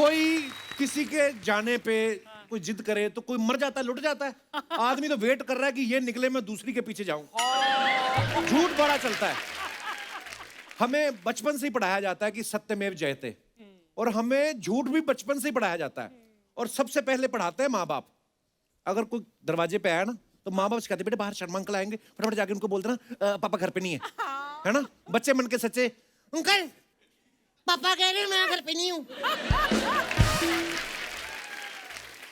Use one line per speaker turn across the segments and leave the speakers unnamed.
कोई किसी के जाने पे कोई जिद करे तो कोई मर जाता है, लुट जाता है। आदमी तो वेट कर रहा है कि ये निकले, मैं दूसरी के पीछे जाऊं। झूठ बड़ा चलता है। हमें बचपन से ही पढ़ाया जाता है कि सत्यमेव जयते, और हमें झूठ भी बचपन से ही पढ़ाया जाता है। और सबसे पहले पढ़ाते हैं माँ बाप। अगर कोई दरवाजे पे आया ना तो माँ बाप कहते बेटे बाहर शर्मा अंकल आएंगे, फटाफट जाके उनको बोलते ना पापा घर पे नहीं है ना। बच्चे मन के सच्चे, अंकल पापा कह रहे हैं मैं घर पे नहीं हूं।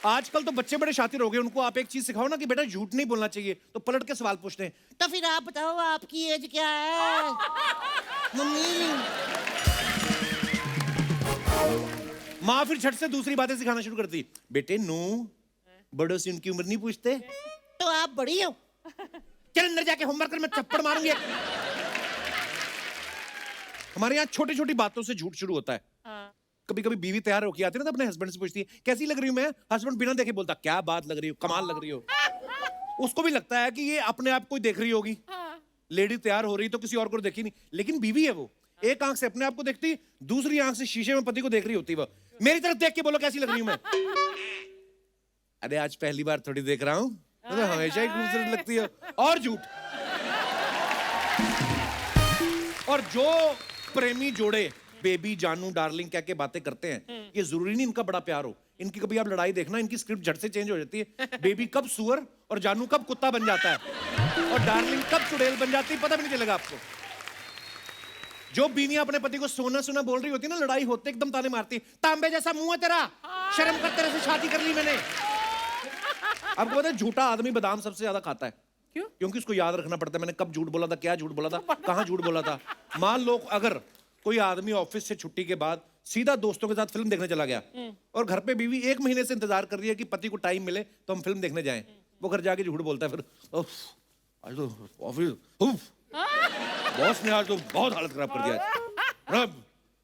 आजकल तो बच्चे बड़े शातिर हो गए, उनको आप एक चीज सिखाओ ना कि बेटा झूठ नहीं बोलना चाहिए तो पलट के सवाल पूछते हैं, तो फिर आप बताओ आपकी एज क्या है मम्मी। माँ फिर झट से दूसरी बातें सिखाना शुरू करती, बेटे नो बड़ों से उनकी उम्र नहीं पूछते, तो आप बड़ी हो, चल अंदर जाके होमवर्क कर, मैं चप्पड़ मारूंगी। हमारे यहाँ छोटी छोटी बातों से झूठ शुरू होता है। कभी कभी बीवी तैयार होके आती है ना तो अपने हस्बैंड से पूछती है कैसी लग रही हूं मैं। हस्बैंड बिना देखे बोलता क्या बात लग रही हो, कमाल लग रही हो। उसको भी लगता है कि ये अपने आप को देख रही होगी। लेडी तैयार हो रही तो किसी और को देखी नहीं, लेकिन बीवी है वो, एक आंख से अपने आप को देखती, दूसरी आंख से शीशे में पति को देख रही होती। वो मेरी तरफ देख के बोलो कैसी लग रही हूं मैं। अरे आज पहली बार थोड़ी देख रहा हूं, तो हमेशा ही खूबसूरत लगती हो। और झूठ। और जो प्रेमी जोड़े बेबी जानू डार्लिंग कह के बातें करते हैं, ये जरूरी नहीं इनका बड़ा प्यार हो। इनकी कभी आप लड़ाई देखना, इनकी स्क्रिप्ट झट से चेंज हो जाती है। बेबी कब सुअर और जानू कब कुत्ता बन जाता है, और डार्लिंग कब चुड़ैल बन जाती है, पता भी नहीं चलेगा आपको। जो बीवियां अपने पति को सोना सोना बोल रही होती है ना, लड़ाई होते एकदम ताने मारती, तांबे जैसा मुंह है तेरा, शर्म कर, तेरे से शादी कर ली मैंने। आपको पता है झूठा आदमी बादाम सबसे ज्यादा खाता है। क्यों? क्योंकि उसको याद रखना पड़ता है मैंने कब झूठ बोला था, क्या झूठ बोला था, कहां झूठ बोला था। मान लो अगर कोई आदमी ऑफिस से छुट्टी के बाद सीधा दोस्तों के साथ फिल्म देखने चला गया, और घर पे बीवी 1 महीने से इंतजार कर रही है कि पति को टाइम मिले तो हम फिल्म देखने जाएं, वो घर जाके झूठ बोलता है फिर, आज तो ऑफिस बॉस ने आज तो बहुत हालत खराब कर दिया।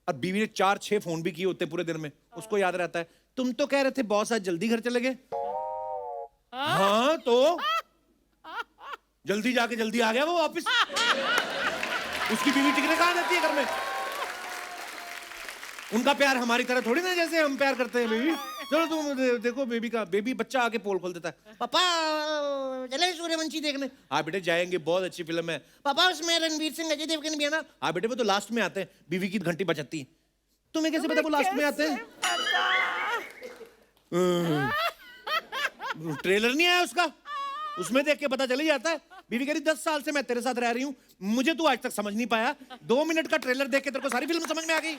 और बीवी ने 4-6 फोन भी किए होते पूरे दिन में, उसको याद रहता है तुम तो कह रहे थे बॉस आज जल्दी घर चले गए। हाँ तो जल्दी जाके जल्दी आ गया वो वापिस। उसकी बीवी टिकने कहां देती है घर में। उनका प्यार हमारी तरह थोड़ी ना जैसे हम प्यार करते हैं बेबी। चलो तुम देखो बेबी का, बेबी बच्चा आके पोल खोल देता है, पापा चले सूर्यवंशी देखने। हाँ बेटे जाएंगे, बहुत अच्छी फिल्म है। पापा उसमें रणवीर सिंह अजय देवगन भी है ना। हाँ बेटे वो तो लास्ट में आते हैं, बीवी की घंटी बजाती है। तुम्हें कैसे पता वो लास्ट में आते हैं? ट्रेलर नहीं आया उसका, उसमें देख के पता चल ही जाता है। बीवी कह रही 10 साल से मैं तेरे साथ रह रही हूं, मुझे तू आज तक समझ नहीं पाया, 2 मिनट का ट्रेलर देख के तेरे को सारी फिल्म समझ में आ गई।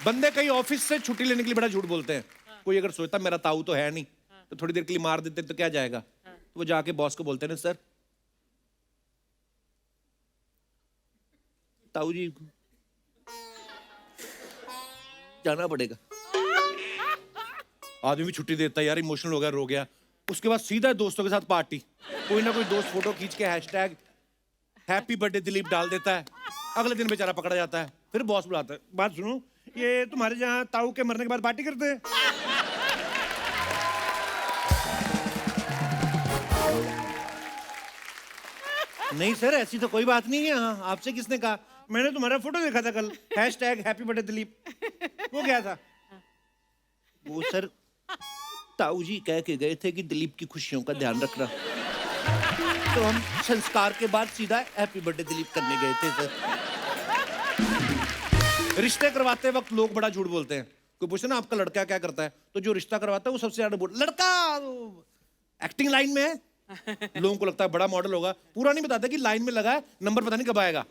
बंदे कई ऑफिस से छुट्टी लेने के लिए बड़ा झूठ बोलते हैं। कोई अगर सोचता मेरा ताऊ तो है नहीं, तो थोड़ी देर के लिए मार देते तो क्या जाएगा। तो वो जाके बॉस को बोलते हैं ना सर ताऊ जी जाना पड़ेगा। आदमी भी छुट्टी देता है यार, इमोशनल हो गया, रो गया। उसके बाद सीधा दोस्तों के साथ पार्टी, कोई ना कोई दोस्त फोटो खींच के हैशटैग हैप्पी बर्थडे दिलीप डाल देता है। अगले दिन बेचारा पकड़ा जाता है। फिर बॉस बुलाता है, बात सुनो ये तुम्हारे जहां ताऊ के मरने के बाद पार्टी करते हैं। नहीं सर ऐसी तो कोई बात नहीं है। हाँ आपसे किसने कहा? मैंने तुम्हारा फोटो देखा था कल, हैशटैग हैप्पी बर्थडे दिलीप। वो क्या था? वो सर ताऊ जी कह के गए थे कि दिलीप की खुशियों का ध्यान रखना, तो हम संस्कार के बाद सीधा हैप्पी बर्थडे दिलीप करने गए थे सर। रिश्ते करवाते वक्त लोग बड़ा झूठ बोलते हैं। कोई पूछे ना आपका लड़का क्या करता है, तो जो रिश्ता करवाता है वो सबसे ज्यादा लड़का एक्टिंग लाइन में है। लोगों को लगता है बड़ा मॉडल होगा, पूरा नहीं बताता कि लाइन में लगा है, नंबर पता नहीं कब आएगा।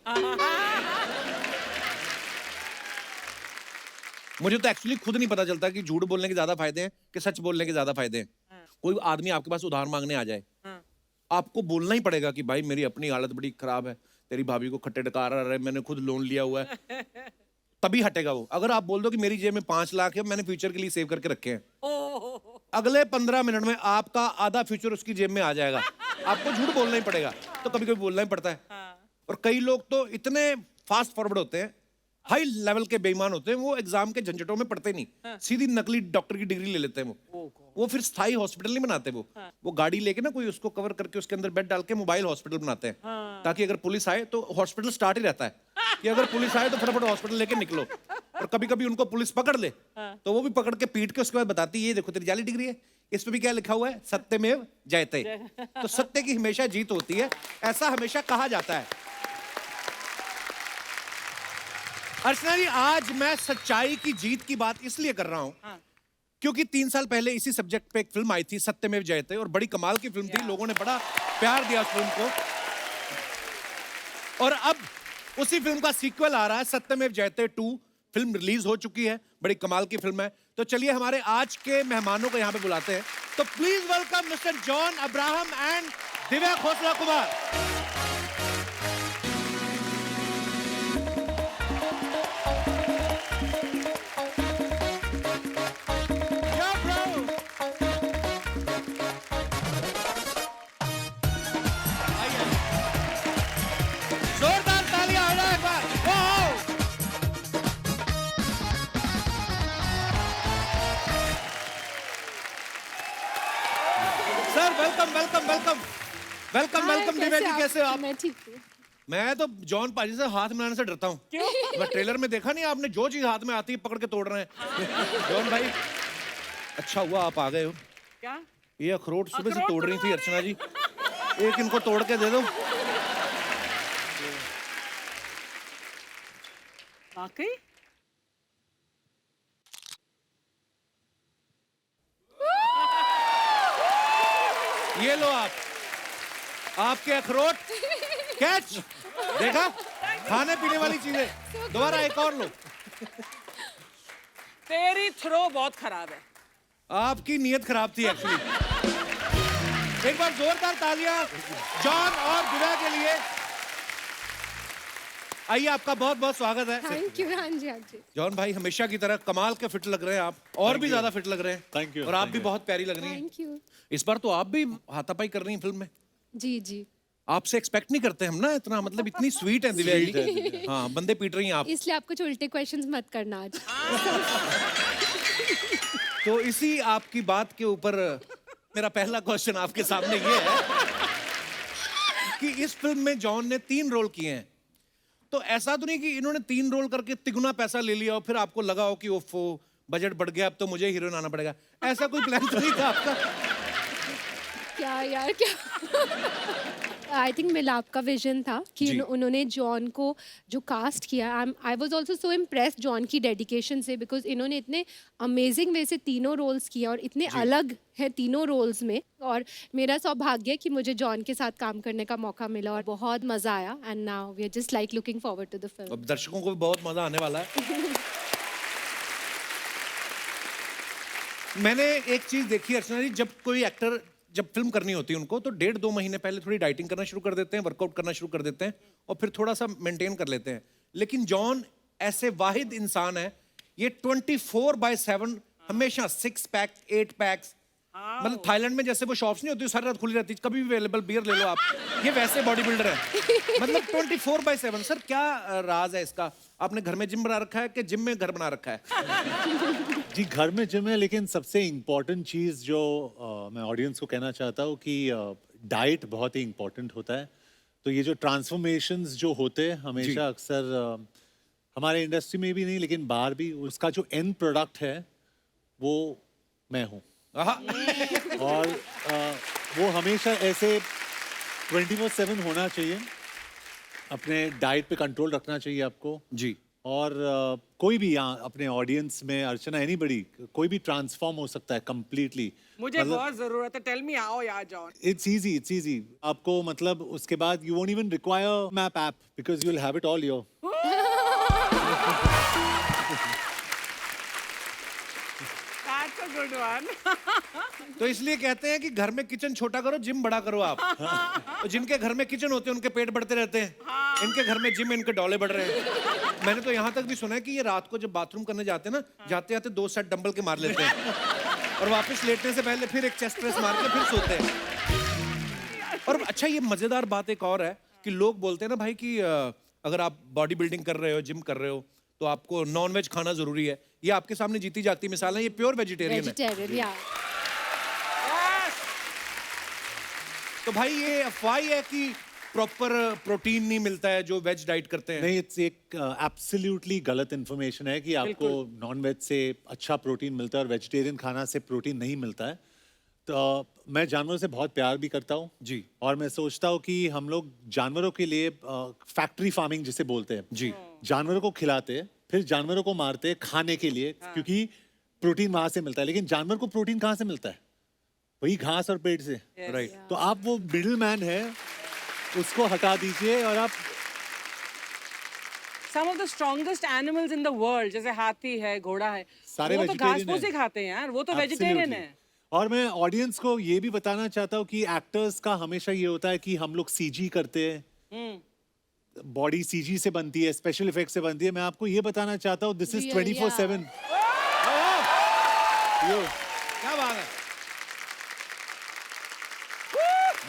मुझे तो एक्चुअली खुद नहीं पता चलता कि झूठ बोलने के ज्यादा फायदे हैं कि सच बोलने के ज्यादा फायदे हैं। कोई आदमी आपके पास उधार मांगने आ जाए, आपको बोलना ही पड़ेगा कि भाई मेरी अपनी हालत बड़ी खराब है, तेरी भाभी को खट्टे डकार आ रहे हैं, मैंने खुद लोन लिया हुआ है, तभी हटेगा वो। अगर आप बोल दो कि मेरी जेब में 5 लाख है, मैंने फ्यूचर के लिए सेव करके रखे हैं, अगले 15 मिनट में आपका आधा फ्यूचर उसकी जेब में आ जाएगा। आपको झूठ बोलना ही पड़ेगा, तो कभी कभी बोलना ही पड़ता है। और कई लोग तो इतने फास्ट फॉरवर्ड होते हैं, हाई लेवल के बेईमान होते हैं, वो एग्जाम के झंझटों में पढ़ते नहीं, सीधी नकली डॉक्टर की डिग्री ले लेते हैं वो। वो फिर स्थायी हॉस्पिटल नहीं बनाते वो गाड़ी लेके ना कोई उसको कवर करके उसके अंदर बेड डाल के मोबाइल हॉस्पिटल बनाते हैं, ताकि अगर पुलिस आए तो हॉस्पिटल स्टार्ट ही रहता है कि अगर पुलिस आए तो फटाफट हॉस्पिटल लेके निकलो। और कभी कभी उनको पुलिस पकड़ ले तो वो भी पकड़ के पीट के उसके बाद बताती है, ये देखो तेरी जाली डिग्री है, इस पे भी क्या लिखा हुआ है, सत्यमेव जयते। तो सत्य की हमेशा जीत होती है, ऐसा हमेशा कहा जाता है। अर्चना जी, आज मैं सच्चाई की जीत की बात इसलिए कर रहा हूं क्योंकि 3 साल पहले इसी सब्जेक्ट पे एक फिल्म आई थी, सत्यमेव जयते, और बड़ी कमाल की फिल्म थी, लोगों ने बड़ा प्यार दिया उस फिल्म को। और अब उसी फिल्म का सीक्वल आ रहा है, सत्यमेव जयते 2। फिल्म रिलीज हो चुकी है, बड़ी कमाल की फिल्म है। तो चलिए हमारे आज के मेहमानों को यहाँ पे बुलाते हैं। तो please welcome mister John Abraham and Divya Khosla Kumar. जोरदार तालियां हो जाए एक बार। Wow! Sir welcome welcome welcome welcome welcome. Divya ji कैसे हो आप?
मैं ठीक हूँ।
मैं तो जॉन पाजी से हाथ मिलाने से डरता हूँ। क्यों? मैं ट्रेलर में देखा नहीं आपने, जो चीज हाथ में आती है पकड़ के तोड़ रहे हैं। जॉन भाई अच्छा हुआ आप आ गए हो।
क्या?
ये अखरोट सुबह से तोड़ रही थी अर्चना जी, एक इनको तोड़ के दे दो।
वाकई?
ये लो आप, आपके अखरोट कैच। देखा, खाने पीने वाली चीजें। दोबारा एक और लो।
तेरी थ्रो बहुत खराब है।
आपकी नीयत खराब थी एक्चुअली। एक बार जोरदार तालियां जॉन और दिव्या के लिए। आइए, आपका बहुत बहुत स्वागत है।
Thank you. हाँ जी, हाँ जी।
जॉन भाई हमेशा की तरह कमाल के फिट लग रहे हैं आप, और भी ज्यादा फिट लग रहे हैं।
Thank you.
और आप भी बहुत प्यारी लग रही हैं।
Thank you.
इस बार तो आप भी हाथापाई कर रही हैं फिल्म में।
जी जी,
आपसे एक्सपेक्ट नहीं करते हम ना इतना, मतलब इतनी स्वीट है दिव्या जी। हाँ, बंदे पीट रही हैं आप।
इसलिए आप कुछ उल्टे क्वेश्चंस मत करना आज।
तो इसी आपकी बात के ऊपर मेरा पहला क्वेश्चन आपके सामने ये है कि इस फिल्म में जॉन ने 3 रोल किए हैं, तो ऐसा तो नहीं कि इन्होंने 3 रोल करके तिगुना पैसा ले लिया और फिर आपको लगा हो कि ओफो बजट बढ़ गया, अब तो मुझे हीरोइन आना पड़ेगा। ऐसा कोई प्लान तो नहीं था आपका?
क्या यार, क्या आई थिंक मिलाप का विजन था कि
जी।
उन्होंने जॉन को जो कास्ट किया, I was also so impressed John की डेडिकेशन से, बिकॉज इन्होंने इतने अमेजिंग वे से तीनों रोल्स किया और इतने अलग है तीनों रोल्स में। और मेरा सौभाग्य है कि मुझे जॉन के साथ काम करने का मौका मिला और बहुत मजा आया। And now we are just like looking forward to the film.
अब दर्शकों को भी बहुत मजा आने वाला है। मैंने एक चीज देखी अर्चना जी, जब कोई एक्टर जब फिल्म करनी होती है उनको तो 1.5-2 महीने पहले थोड़ी डाइटिंग करना शुरू कर देते हैं, वर्कआउट करना शुरू कर देते हैं और फिर थोड़ा सा मेंटेन कर लेते हैं। लेकिन जॉन ऐसे वाहिद इंसान है, ये 24/7 हमेशा 6 पैक 8 पैक्स, मतलब थाईलैंड में जैसे वो शॉप्स नहीं होती सारी रात खुली रहती, कभी भी अवेलेबल बियर ले लो आप, ये वैसे बॉडी बिल्डर है। मतलब 24/7। सर क्या राज है इसका? आपने घर में जिम बना रखा है कि जिम में घर बना रखा है?
जी, घर में जिम है, लेकिन सबसे इम्पोर्टेंट चीज़ जो मैं ऑडियंस को कहना चाहता हूँ कि डाइट बहुत ही इम्पोर्टेंट होता है। तो ये जो ट्रांसफॉर्मेशंस जो होते हैं हमेशा अक्सर हमारे इंडस्ट्री में भी नहीं लेकिन बाहर भी, उसका जो एंड प्रोडक्ट है वो मैं हूँ। और वो हमेशा ऐसे 24/7 होना चाहिए। अपने डाइट पे कंट्रोल रखना चाहिए आपको
जी।
और कोई भी यहाँ अपने ऑडियंस में, अर्चना एनीबडी, कोई भी ट्रांसफॉर्म हो सकता है कंप्लीटली।
मुझे बहुत जरूरत है। टेल मी हाउ यार जॉन।
इट्स इजी आपको, मतलब उसके बाद you won't even require map app because you will have it all your.
That's a good one.
तो इसलिए कहते हैं कि घर में किचन छोटा करो, जिम बड़ा करो आप। तो जिनके घर में किचन होते हैं उनके पेट बढ़ते रहते हैं, इनके घर में जिम, इनके डौले बढ़ रहे हैं। मैंने तो यहाँ तक भी सुना है कि ये रात को जब बाथरूम करने जाते हैं ना, जाते जाते 2 सेट डंबल के मार लेते हैं और वापस लेटने से पहले फिर एक चेस्ट प्रेस मार के फिर सोते हैं। और अच्छा, ये मजेदार बात एक और है कि लोग बोलते हैं ना भाई कि अगर आप बॉडी बिल्डिंग कर रहे हो, जिम कर रहे हो, तो आपको नॉन वेज खाना जरूरी है। ये आपके सामने जीती जागती मिसाल है, ये प्योर वेजिटेरियन है।
वेजिटेरियन, या
तो भाई ये अफवाह ही है कि प्रॉपर प्रोटीन नहीं मिलता है जो वेज डाइट करते हैं।
नहीं, इट्स एक एब्सोल्युटली गलत इन्फॉर्मेशन है कि आपको नॉन वेज से अच्छा प्रोटीन मिलता है और वेजिटेरियन खाना से प्रोटीन नहीं मिलता है। तो मैं जानवरों से बहुत प्यार भी करता हूँ
जी।
और मैं सोचता हूँ कि हम लोग जानवरों के लिए फैक्ट्री फार्मिंग जिसे बोलते हैं
जी।
जानवरों को खिलाते हैं, फिर जानवरों को मारते हैं खाने के लिए, क्योंकि प्रोटीन वहां से मिलता है। लेकिन जानवर को प्रोटीन कहाँ से मिलता है? वही घास और पेट से।
राइट।
तो आप वो मिडिल मैन है, उसको हटा दीजिए और आप
Some of the strongest animals in the world, जैसे हाथी है, घोड़ा है,
सारे
वो तो घास
vegetarian
फूस ही
हैं।
खाते हैं यार, वो तो वेजिटेरियन
Absolutely.
है।
और मैं ऑडियंस को ये भी बताना चाहता हूँ कि एक्टर्स का हमेशा ये होता है कि हम लोग सीजी करते हैं, बॉडी सीजी से बनती है, स्पेशल इफेक्ट से बनती है। मैं आपको ये बताना चाहता हूँ, दिस इज
Real,
24/7।
क्या बात है,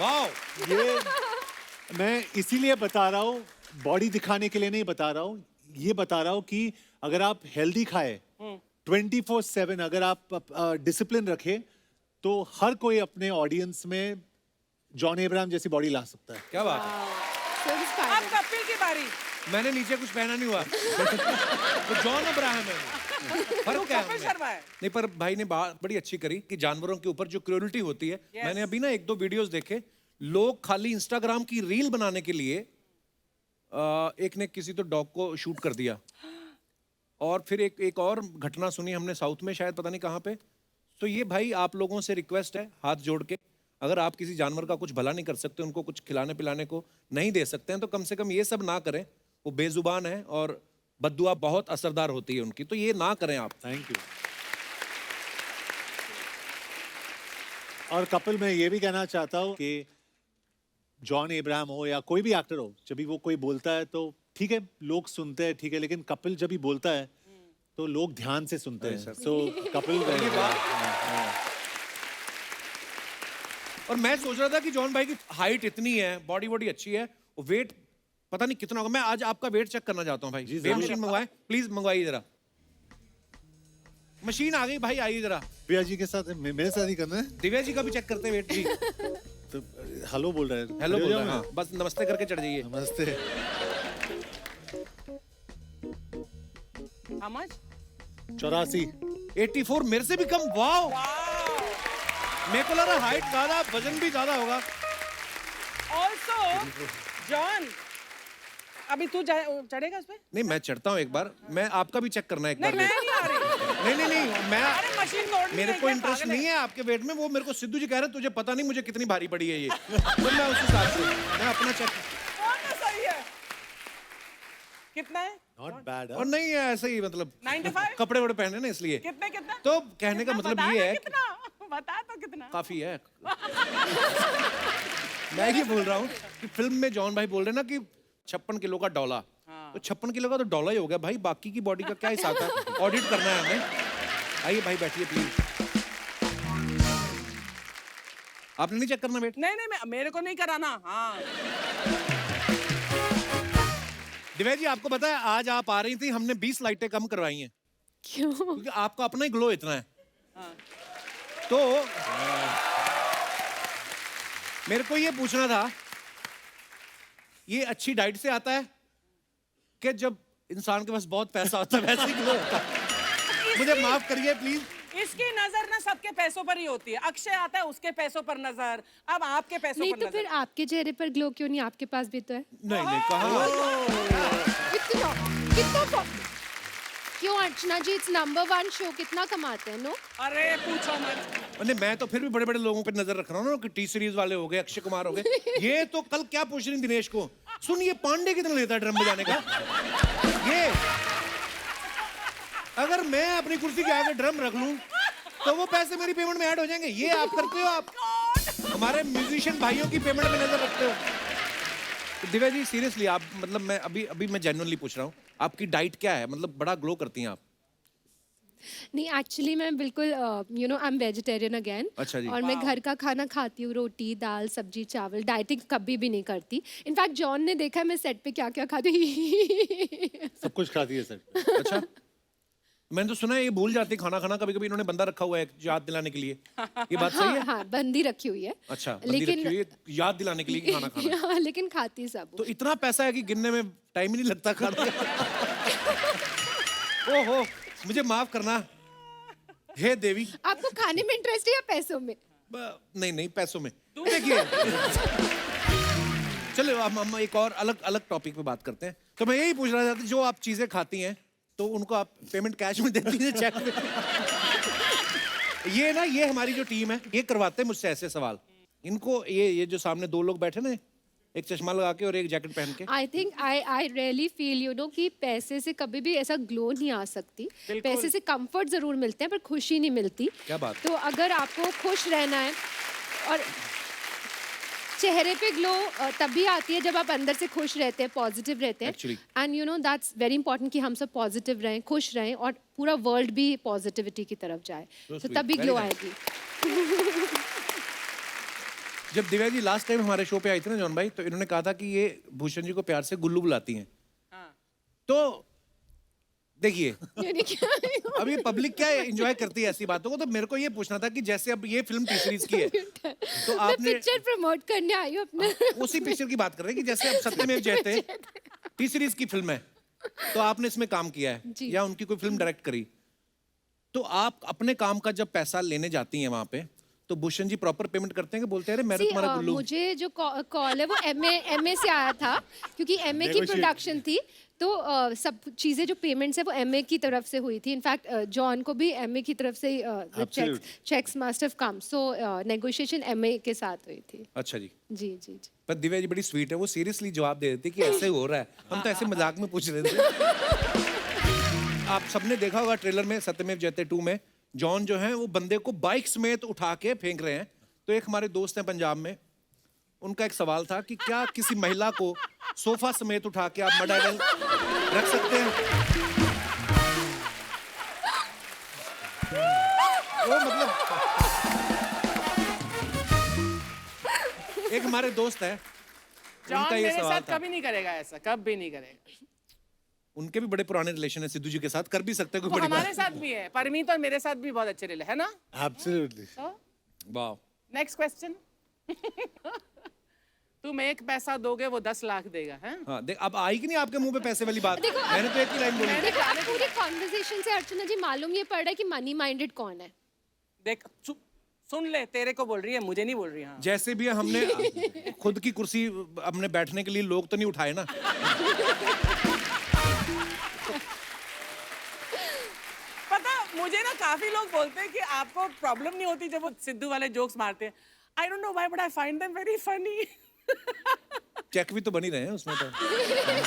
वाह।
ये मैं इसीलिए बता रहा हूँ, बॉडी दिखाने के लिए नहीं बता रहा हूँ, ये बता रहा हूँ कि अगर आप हेल्दी खाए 24/7, अगर आप डिसिप्लिन रखे, तो हर कोई अपने ऑडियंस में जॉन एब्राहम जैसी बॉडी ला सकता है।
क्या बात है,
So
अब
inspiring.
कपिल की बारी।
मैंने नीचे कुछ पहना नहीं हुआ। तो जॉन अब्राहम है वो। फर्क क्या है
कपिल
उनमें?
शर्मा है।
नहीं, पर भाई ने बात बड़ी अच्छी करी कि जानवरों के ऊपर जो क्रूरल्टी होती है। मैंने अभी ना 1-2 वीडियोस देखे, लोग खाली इंस्टाग्राम की रील बनाने के लिए एक ने किसी तो डॉग को शूट कर दिया, और फिर एक और घटना सुनी हमने साउथ में, शायद पता नहीं कहाँ पे। तो ये भाई आप लोगों से रिक्वेस्ट है, हाथ जोड़ के, अगर आप किसी जानवर का कुछ भला नहीं कर सकते, उनको कुछ खिलाने पिलाने को नहीं दे सकते हैं, तो कम से कम ये सब ना करें। वो बेजुबान है और बद्दुआ बहुत असरदार होती है उनकी, तो ये ना करें आप।
Thank you. और कपिल, मैं ये भी कहना चाहता हूँ कि जॉन एब्राहम हो या कोई भी एक्टर हो, जब भी वो कोई बोलता है तो ठीक है, लोग सुनते हैं, ठीक है, लेकिन कपिल जब भी बोलता है तो लोग ध्यान से सुनते हैं। सो कपिल,
और मैं सोच रहा था कि जॉन भाई की हाइट इतनी है, बॉडी बॉडी अच्छी है, वेट पता नहीं कितना होगा। मैं आज आपका वेट चेक करना चाहता हूँ भाई।
जी,
वेट
जरूर।
मशीन मंगवाएं प्लीज, मंगवाइए जरा। मशीन आ गई भाई, आइए जरा।
प्रिया जी के साथ मेरे साथ ही करना है।
दिव्या जी का भी चेक करते हैं वेट जी।
तो हेलो बोल रहा है।
हेलो
खड़े
बोल
हो
रहा है,
जाओ
हाँ, बस नमस्ते करके चढ़ जाइए।
नमस्ते।
How much?
84।
84, मेरे से भी कम। वाओ, मेरे को लग रहा हाइट ज्यादा, वजन भी ज्यादा होगा।
Also, जॉन, अभी तू चढ़ेगा उस पे?
नहीं, मैं चढ़ता हूँ एक बार, मैं आपका भी चेक करना है एक
नहीं,
बार।
मैं नहीं आ रही।
नहीं, मैं
अरे मशीन तोड़नी
मेरे
है,
को
क्या
इंटरेस्ट
पागल है?
नहीं है आपके वेट में। वो मेरे को सिद्धू जी कह रहे हैं तुझे पता नहीं मुझे कितनी भारी पड़ी है ये। तो मैं उस हिसाब से मैं अपना चेक।
कौन सा सही है? कितना है?
Not bad.
और नहीं है ऐसे ही, मतलब
95?
कपड़े वपड़े पहने ना इसलिए।
कितने कितना?
तो कहने का
कितना?
मतलब
बता
ये
ना
है
कितना? बता तो कितना?
काफी है। मैं ये बोल रहा हूँ कि फिल्म में जॉन भाई बोल रहे हैं ना कि 56 किलो का डॉला, तो 56 किलो का तो डॉला ही हो गया भाई, बाकी की बॉडी का क्या हिसाब है? ऑडिट करना है हमें। आइए भाई बैठिए प्लीज। आपने नहीं चेक करना वेट?
नहीं, मेरे को नहीं कराना। हाँ,
दिव्या जी आपको पता है आज आप आ रही थी, हमने 20 लाइटें कम करवाई हैं
क्यों?
क्योंकि आपका अपना ही ग्लो इतना है।
हाँ।
तो मेरे को ये पूछना था, ये अच्छी डाइट से आता है कि जब इंसान के पास बहुत पैसा होता है वैसे ही ग्लो होता है? मुझे माफ करिए प्लीज।
इसकी नजर ना सबके पैसों पर ही होती है। अक्षय आता है, उसके पैसों पर नजर, अब आपके पैसों
नहीं
पर
तो
नजर।
फिर आपके चेहरे पर ग्लो क्यों नहीं? आपके पास भी तो है।
नहीं कहा।
कितना कितना क्यों अर्चना जी? इट्स नंबर 1 शो, कितना कमाते हैं? नो,
अरे पूछो मत।
नहीं, मैं तो फिर भी बड़े बड़े लोगों पे नजर रख रहा हूँ ना, कि टी सीरीज वाले हो गए, अक्षय कुमार हो गए। ये तो कल क्या पूछ रही दिनेश को, सुन ये पांडे कितना लेता है ड्रम बजाने का? ये अगर मैं अपनी कुर्सी के आगे ड्रम रख लूं तो वो पैसे मेरी पेमेंट में ऐड हो जाएंगे। ये आप करते हो, आप हमारे म्यूजिशियन भाइयों की पेमेंट में नजर रखते हो। तो दिव्या जी सीरियसली आप, मतलब मैं अभी मैं जेन्युइनली पूछ रहा हूँ, आपकी डाइट क्या है? मतलब बड़ा ग्लो करती हैं आप।
नहीं एक्चुअली मैं बिल्कुल you know I am vegetarian again.
अच्छा जी।
और मैं घर का खाना खाती हूँ, रोटी दाल सब्जी चावल, डाइटिंग कभी भी नहीं करती। इनफैक्ट जॉन ने देखा है मैं सेट पे क्या क्या खाती हूँ।
सब कुछ खाती है सर।
अच्छा, मैंने तो सुना है ये भूल जाती है खाना खाना, कभी कभी इन्होंने बंदा रखा हुआ है याद दिलाने के लिए, ये बात सही
हाँ
है?
हाँ, बंदी रखी हुई है।
अच्छा, बंदी रखी हुई है याद दिलाने के लिए कि खाना खाना है।
हाँ, लेकिन खाती सब
तो इतना पैसा है कि गिनने में टाइम ही नहीं लगता खाने का। ओहो, मुझे माफ करना हे देवी।
आपको खाने में इंटरेस्ट है या पैसों में?
नहीं नहीं, पैसों में। देखिए चलो हम एक और अलग अलग टॉपिक पे बात करते हैं। तो मैं यही पूछ रहा था, जो आप चीजें खाती हैं तो उनको आप पेमेंट कैश में देती हैं चेक में? ये ना, ये हमारी जो टीम है ये करवाते हैं मुझसे ऐसे सवाल। इनको ये जो सामने दो लोग बैठे ना, एक चश्मा लगा के और एक जैकेट पहन के,
I think I really feel you know कि पैसे से कभी भी ऐसा ग्लो नहीं आ सकती। पैसे से कंफर्ट जरूर मिलते हैं पर खुशी नहीं मिलती।
क्या बात।
तो अगर आपको खुश रहना है, और चेहरे पे ग्लो तभी आती है जब आप अंदर से खुश रहते हैं, पॉजिटिव रहते हैं।
Actually.
And you know that's very important कि हम सब पॉजिटिव रहें, खुश रहें और पूरा वर्ल्ड भी पॉजिटिविटी की तरफ जाए, तो
sweet.
तभी
Very
ग्लो
nice.
आएगी।
जब दिव्या जी लास्ट टाइम हमारे शो पे आई थी ना जॉन भाई, तो इन्होंने कहा था कि ये भूषण जी को प्यार से गुल्लू बुलाती हैं। तो देखिए
यानी क्या?
अभी पब्लिक क्या एंजॉय करती है ऐसी बातों को, तो मेरे को ये पूछना था कि जैसे अब ये फिल्म टी सीरीज की है तो
मैं
आपने
पिक्चर प्रमोट करने आई हूँ अपना।
उसी पिक्चर की बात कर रहे हैं कि जैसे अब सत्यमेव जयते टी सीरीज की फिल्म है, तो आपने इसमें काम किया है
जी।
या उनकी कोई फिल्म डायरेक्ट करी, तो आप अपने काम का जब पैसा लेने जाती हैं वहां पे, तो भूषण जी प्रॉपर पेमेंट करते हैं कि बोलते हैं अरे मैं तो
See,
तुम्हारा गुल्लू?
मुझे जो कॉल है वो एमए से आया था, क्योंकि एमए की प्रोडक्शन थी, तो सब चीजें जो पेमेंट्स है वो एमए की तरफ से हुई थी। इनफैक्ट जॉन को भी एमए की तरफ से checks must have come, so negotiation MA के साथ हुई थी।
अच्छा जी।
जी जी जी।
पर दिव्या जी बड़ी स्वीट है, वो सीरियसली जवाब दे देती कि ऐसे हो रहा है, हम तो ऐसे मजाक में पूछ रहे थे। आप सबने देखा होगा ट्रेलर में सत्यमेव जयते 2 में जॉन जो है वो बंदे को बाइक समेत उठा के फेंक रहे हैं। तो एक हमारे दोस्त हैं पंजाब में, उनका एक सवाल था कि क्या किसी महिला को सोफा समेत उठा के आप मड आइलैंड रख सकते हैं? वो मतलब एक हमारे दोस्त है,
जॉन
उनका ये
मेरे
सवाल
साथ
था।
कभी नहीं करेगा ऐसा, कभी नहीं करेगा।
उनके भी बड़े पुराने रिलेशन है सिद्धू जी के साथ, कर भी सकते हैं कोई
वो
बड़ी
हमारे
बात।
साथ भी है, परमीत और मेरे साथ भी बहुत अच्छे रिले है ना।
एब्सोल्युटली।
वाह।
Next question. तुम एक पैसा दोगे वो 10 लाख देगा, है?
हाँ देख, अब आई कि नहीं आपके मुंह पे पैसे वाली बात? मैंने तो एक ही लाइन बोली।
देखो अब पूरी कॉन्वर्सेशन से अर्चना जी मालूम ये पड़ रहा है कि मनी माइंडेड कौन है।
देख सुन ले, तेरे को बोल रही है, मुझे नहीं बोल रही। हाँ।
जैसे भी है, हमने खुद की कुर्सी अपने बैठने के लिए लोग तो नहीं उठाए ना।
पता, मुझे ना काफी लोग बोलते हैं कि आपको प्रॉब्लम नहीं होती जब वो सिद्धू वाले जोक्स मारते हैं। I don't know why but I find them very funny.
Check भी तो बनी रहे हैं उसमें तो।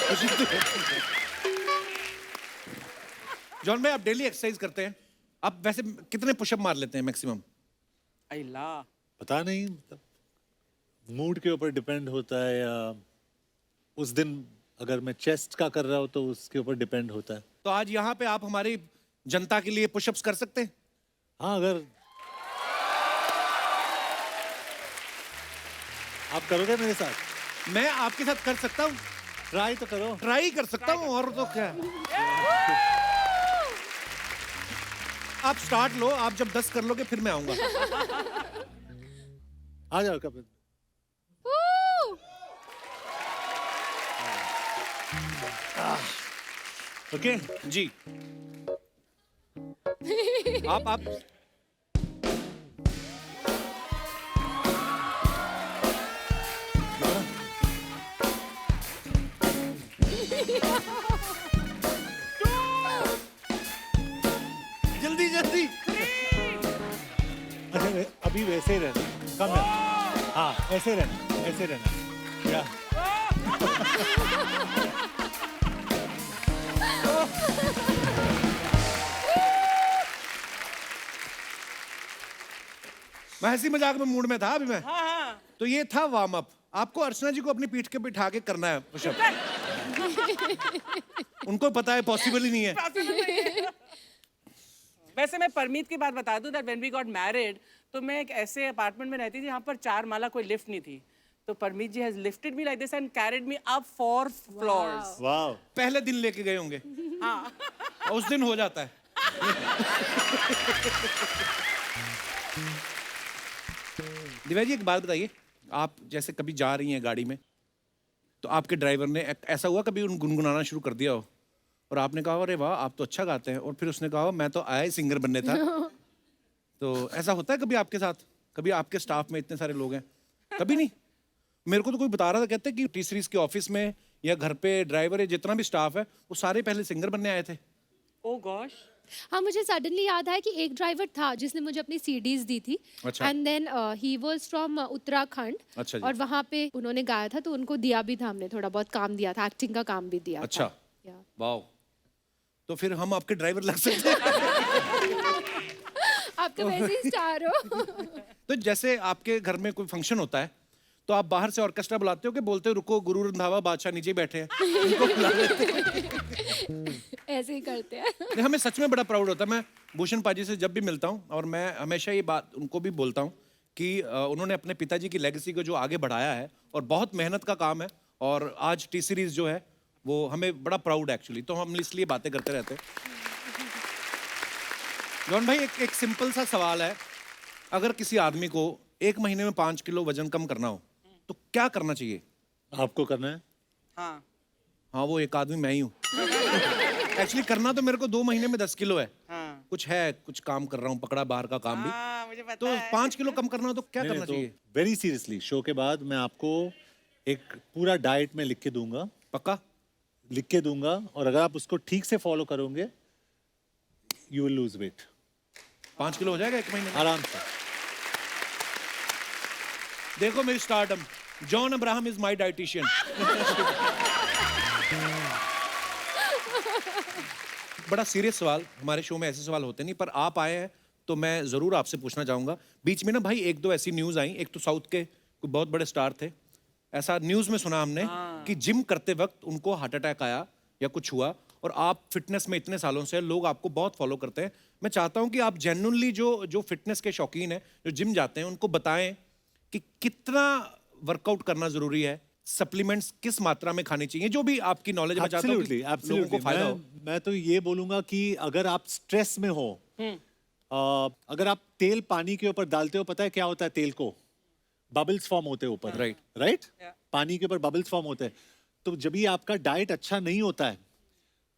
खुशी तो। जॉन भाई आप डेली एक्सरसाइज करते हैं, आप वैसे कितने पुशअप मार लेते हैं मैक्सिमम?
अल्लाह,
पता नहीं, मूड के ऊपर डिपेंड होता है, या उस दिन अगर मैं चेस्ट का कर रहा हूँ तो उसके ऊपर डिपेंड होता है।
तो आज यहाँ पे आप हमारी जनता के लिए पुशअप्स कर सकते हैं?
हाँ, अगर आप करोगे मेरे साथ,
मैं आपके साथ कर सकता हूँ,
ट्राई तो करो।
ट्राई कर सकता हूँ, और तो क्या। आप स्टार्ट लो, आप जब 10 कर लोगे फिर मैं आऊंगा।
आ जाओ कपिल।
ओके जी। आप जल्दी जल्दी।
अच्छा, अभी वैसे ही रहना, कम है। हाँ, ऐसे रहना, ऐसे रहना। या
मैं हंसी मजाक में मूड में था अभी मैं।
हाँ हाँ।
तो ये था वार्म अप। आपको अर्चना जी को अपनी पीठ के बिठा के करना है पुशअप। उनको पता है पॉसिबल ही नहीं है।
वैसे मैं परमीत की बात बता दूं, that when we got married, तो मैं एक ऐसे अपार्टमेंट में रहती थी जहाँ पर 4 माला कोई लिफ्ट नहीं थी। तो Parmeet ji has lifted me like this and carried me up 4 floors.
वाह,
पहले दिन लेके गए होंगे।
हाँ।
उस दिन हो जाता है। दिव्या जी एक बात बताइए, आप जैसे कभी जा रही हैं गाड़ी में तो आपके ड्राइवर ने ऐसा हुआ कभी उन गुनगुनाना शुरू कर दिया हो और आपने कहा अरे वाह आप तो अच्छा गाते हैं, और फिर उसने कहा मैं तो आया ही सिंगर बनने था। तो ऐसा होता है कभी आपके साथ? कभी आपके स्टाफ में इतने सारे लोग हैं? कभी नहीं? मेरे को तो कोई बता रहा था, कहते कि टी सीरीज के ऑफिस में या घर पे ड्राइवर है जितना भी स्टाफ है वो सारे पहले सिंगर बनने आए थे।
Oh gosh.
हाँ, मुझे सडनली याद आया कि एक ड्राइवर था जिसने मुझे अपनी सीडीज दी थी,
अच्छा।
And then he was from Uttarakhand,
अच्छा जी।
और वहाँ पे उन्होंने गाया था तो उनको दिया भी था, हमने थोड़ा बहुत काम दिया था, एक्टिंग का काम भी दिया
अच्छा।
था। Yeah.
वाह, तो फिर हम आपके ड्राइवर लग सकते हैं।
आप तो वैसे ही स्टार हो।
तो जैसे आपके घर में कोई फंक्शन होता है तो आप बाहर से ऑर्केस्ट्रा बुलाते हो कि बोलते हो रुको गुरु रंधावा बादशाह नीचे बैठे हैं, उनको बुला लेते हैं?
ऐसे ही करते हैं।
नहीं, हमें सच में बड़ा प्राउड होता है। मैं भूषण पाजी से जब भी मिलता हूँ और मैं हमेशा ये बात उनको भी बोलता हूँ कि उन्होंने अपने पिताजी की लेगेसी को जो आगे बढ़ाया है और बहुत मेहनत का काम है, और आज टी सीरीज जो है वो हमें बड़ा प्राउड है एक्चुअली, तो हम इसलिए बातें करते रहते हैं। जॉन भाई एक सिंपल सा सवाल है, अगर किसी आदमी को 1 महीने में 5 किलो वजन कम करना हो तो क्या करना चाहिए?
आपको करना है?
हाँ।
हाँ, वो एक आदमी मैं ही हूँ। एक्चुअली करना तो मेरे को 2 महीने में 10 किलो है।
हाँ।
कुछ है, कुछ काम कर रहा हूँ, पकड़ा बाहर का काम भी।
हाँ, मुझे पता
तो
है।
5 किलो कम करना हो तो क्या करना
तो
चाहिए?
वेरी सीरियसली शो के बाद मैं आपको एक पूरा डाइट में लिख के दूंगा,
पक्का?
लिख के दूंगा, और अगर आप उसको ठीक से फॉलो करोगे you will lose weight
5 kilo हो जाएगा 1 महीने में?
आराम से।
देखो मेरी stardom, John Abraham is my dietitian. बड़ा सीरियस सवाल, हमारे शो में ऐसे सवाल होते नहीं, पर आप आए हैं तो मैं जरूर आपसे पूछना चाहूंगा। बीच में ना भाई 1-2 ऐसी न्यूज आई, एक तो साउथ के कोई बहुत बड़े स्टार थे, ऐसा न्यूज में सुना हमने कि जिम करते वक्त उनको हार्ट अटैक आया या कुछ हुआ, और आप फिटनेस में इतने सालों से, लोग आपको बहुत फॉलो करते हैं। मैं चाहता हूं कि आप जेन्युइनली जो फिटनेस के शौकीन हैं, जो जिम जाते हैं, उनको बताएं कि कितना वर्कआउट करना जरूरी है, सप्लीमेंट्स किस मात्रा में खानी चाहिए, जो भी आपकी नॉलेज में चाहता हूं कि
Absolutely,
लोगों
absolutely.
को फायदा हो।
मैं तो ये बोलूंगा कि अगर आप स्ट्रेस में हो, अगर आप तेल पानी के ऊपर डालते हो, पता है क्या होता है? तेल को बबल्स फॉर्म होते हैं ऊपर,
Right.
राइट?
Yeah.
पानी के ऊपर बबल्स फॉर्म होते हैं। तो जब भी आपका डाइट अच्छा नहीं होता है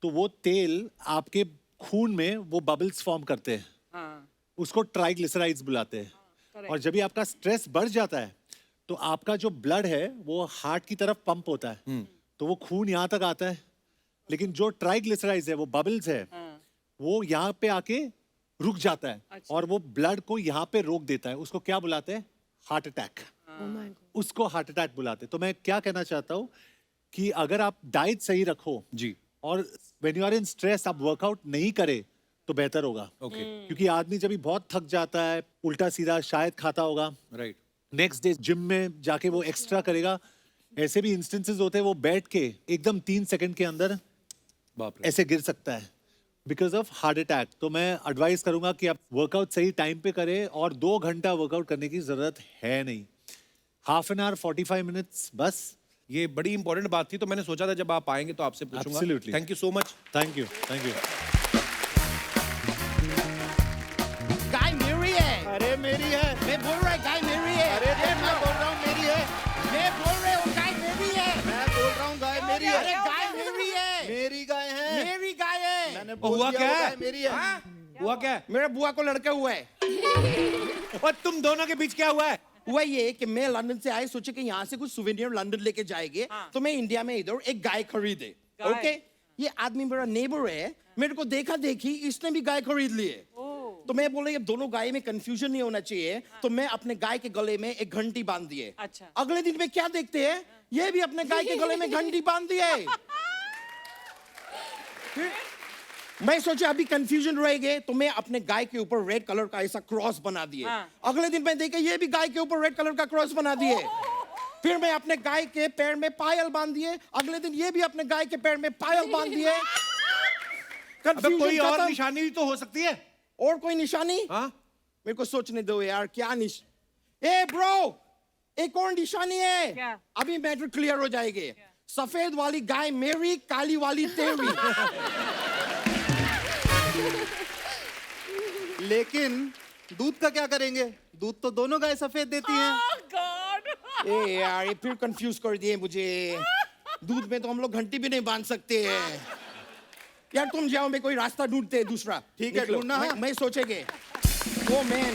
तो वो तेल आपके खून में वो बबल्स फॉर्म करते हैं,
हाँ।
उसको ट्राइग्लिसराइड्स बुलाते हैं। और जब भी आपका स्ट्रेस बढ़ जाता है तो आपका जो ब्लड है वो हार्ट की तरफ पंप होता है, तो वो खून यहाँ तक आता है, लेकिन जो ट्राइग्लिसराइड्स है, वो बबल्स है, वो यहाँ पे आके रुक जाता है और वो ब्लड को यहाँ पे रोक देता है। उसको क्या बुलाते हैं? Heart attack.
Oh my God.
उसको हार्ट अटैक बुलाते हैं। तो मैं क्या कहना चाहता हूँ कि अगर आप डाइट सही रखो
जी,
और when you are in stress आप वर्कआउट नहीं करे तो बेहतर होगा।
ओके,
क्योंकि आदमी जब भी बहुत थक जाता है, उल्टा सीधा शायद खाता होगा,
राइट।
नेक्स्ट डे जिम में जाके वो एक्स्ट्रा करेगा। ऐसे भी इंस्टेंसेस होते हैं वो बैठ के एकदम 3 सेकंड के अंदर
बाप रे।
ऐसे गिर सकता है बिकॉज ऑफ हार्ट अटैक। तो मैं एडवाइस करूंगा कि आप वर्कआउट सही टाइम पे करें, और 2 घंटा वर्कआउट करने की जरूरत है नहीं, हाफ एन आवर 45 मिनट्स बस।
ये बड़ी इंपॉर्टेंट बात थी, तो मैंने सोचा था जब आप आएंगे तो आपसे पूछूंगा।
Absolutely.
Thank you so much.
Thank you, thank you.
गाय मेरी है।
अरे मेरी है।
मैं बोल रहा है गाय मेरी है।
अरे तो मैं बोल रहा हूँ मेरी है।
मैं बोल रहा हूँ गाय मेरी है।
मैं बोल रहा हूँ गाय मेरी है।
अरे गाय मेरी है।
मेरी गाय है।
मेरी गाय है।
मैंने
हुआ
बोल दिया
क्या
वो
है?
गाय मेरी है।
हाँ?
हुआ क्या है?
मेरे बुआ को लड़का हुआ है।
और तुम दोनों के बीच क्या हुआ है?
हुआ ये कि मैं लंदन से आए, सोचे कि यहाँ से कुछ सुवेनियर लंदन लेके जाएंगे, तो मैं इंडिया में इधर एक गाय खरीदे।
गाय?
ओके, ये आदमी मेरा नेबर है, मेरे को देखा देखी इसने भी गाय खरीद लिए। तो मैं बोला ये दोनों गाय में कंफ्यूजन नहीं होना चाहिए, तो मैं अपने गाय के गले में एक घंटी बांध दिए।
अच्छा।
अगले दिन में क्या देखते हैं, ये भी अपने गाय के गले में घंटी बांध दिए। फिर मैं सोचा अभी कंफ्यूजन रहेगा, तो मैं अपने गाय के ऊपर रेड कलर का ऐसा क्रॉस बना दिए। अगले दिन मैं देखा ये भी गाय के ऊपर रेड कलर का क्रॉस बना दिए। फिर मैं अपने गाय के पैर में पायल बांध दिए, अगले दिन ये भी अपने गाय के पैर में पायल बांध दिए।
अबे कोई और
खत्म।
निशानी भी तो हो सकती है।
और कोई निशानी?
हाँ,
मेरे को सोचने दो यार, क्या ए ब्रो, एक और निशानी है।
क्या?
अभी मैटर क्लियर हो जाएगी। सफेद वाली गाय मेरी, काली वाली तेरी।
लेकिन दूध का क्या करेंगे? दूध तो दोनों गाय सफेद देती हैं।
Oh God!
ए यार ये फिर कंफ्यूज कर दिए मुझे। दूध में तो हम लोग घंटी भी नहीं बांध सकते हैं। यार तुम जाओ, मैं कोई रास्ता ढूंढते हैं दूसरा।
ठीक है,
निकलो।
ढूंढना है।
मैं सोचेंगे। Oh man,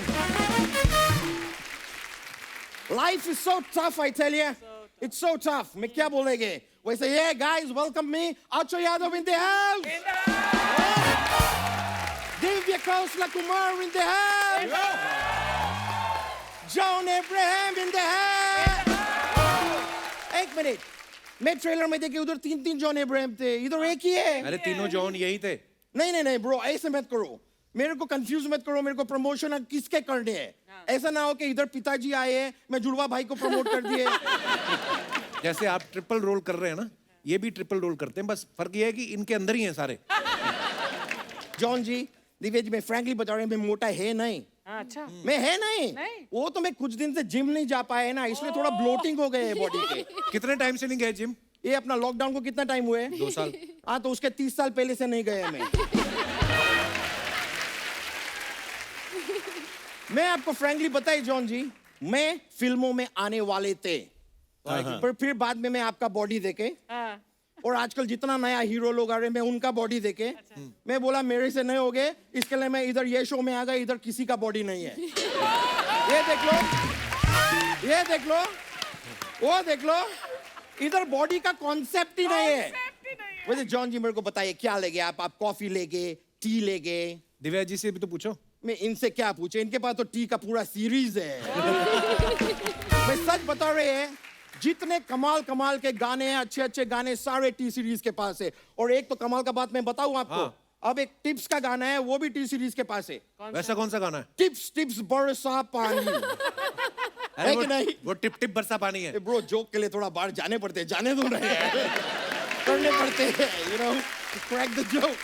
life is so tough, I tell you, it's so tough. मैं क्या बोलेंगे वैसे? ये guys, welcome me Akshay Yadav in the house, Divya Kaushala Kumar in the house, John Abraham in the house. एक मिनट, मैं ट्रेलर में देखे उधर 3 जॉन अब्राहम थे, इधर एक ही है।
अरे तीनों जॉन यही थे।
नहीं ब्रो, ऐसे मत करो, मेरे को कंफ्यूज मत करो। मेरे को प्रमोशन किसके करने हैं? ऐसा ना हो कि इधर पिताजी आए हैं, मैं जुड़वा भाई को प्रमोट कर दिए।
जैसे आप ट्रिपल रोल कर रहे हैं ना, ये भी ट्रिपल रोल करते हैं, बस फर्क ये है कि इनके अंदर ही हैं सारे।
जॉन जी, दिव्या जी, मैं फ्रैंकली बता रहा हूं, मैं मोटा है नहीं।
हाँ, अच्छा।
मैं है नहीं।
नहीं।
वो तो मैं कुछ दिन से जिम नहीं जा पाए ना, इसलिए थोड़ा ब्लोटिंग हो गए है बॉडी के।
कितने टाइम से नहीं गए जिम?
ये अपना लॉकडाउन को कितना टाइम हुए?
2 साल।
हाँ, तो उसके 30 साल पहले से नहीं गए मैं। मैं आपको फ्रैंकली बताई जॉन जी, मैं फिल्मों में आने वाले थे, पर फिर बाद में मैं आपका बॉडी देखे,
हाँ।
और आजकल जितना नया हीरो लोग आ रहे हैं, मैं उनका बॉडी देखे, मैं बोला मेरे से नहीं होगे, इसके लिए मैं इधर ये शो में आ गया, इधर किसी का बॉडी नहीं है। ये देख लो, ये देख लो, वो देख लो, इधर बॉडी का कॉन्सेप्ट ही नहीं है। वैसे जॉन जी, मेरे को बताइए क्या लेंगे आप कॉफी लेंगे, टी लेंगे?
दिव्या जी से भी तो पूछो।
मैं इनसे क्या पूछे, इनके पास तो टी का पूरा सीरीज है। मैं सच बता रहे हैं, जितने कमाल के गाने हैं, अच्छे गाने सारे टी सीरीज के पास है। और एक तो कमाल का बात मैं बताऊं आपको,
हाँ।
अब एक टिप्स का गाना है, वो भी टी सीरीज के पास है।
वैसा कौन सा गाना है?
टिप्स बरसा पानी।
अरे
है कि नहीं?
वो टिप टिप बरसा पानी है।
ब्रो, जोक के लिए थोड़ा बाहर जाने पड़ते हैं, जाने दो रहे हैं, करने पड़ते हैं, you know, crack the joke.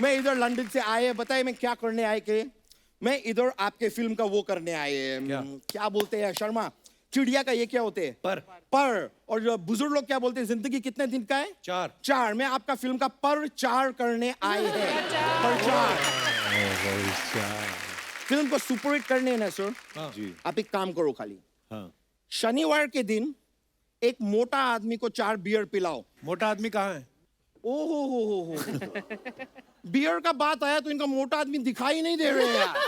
मैं इधर लंदन से आए, बताइए मैं क्या करने आए के? मैं इधर आपके फिल्म का वो करने आए, क्या बोलते हैं शर्मा, चिड़िया का ये क्या होते हैं? पर। और जो बुजुर्ग लोग क्या बोलते हैं, जिंदगी कितने दिन का है? 4। मैं आपका फिल्म का पर 4 करने आए हैं। पर 4 फिल्म को सुपरहिट करने हैं ना सर।
जी।
आप एक काम करो, खाली
हाँ।
शनिवार के दिन एक मोटा आदमी को 4 बियर पिलाओ।
मोटा आदमी कहाँ है?
ओहो, बियर का बात आया तो इनका मोटा आदमी दिखाई नहीं दे रहे यार,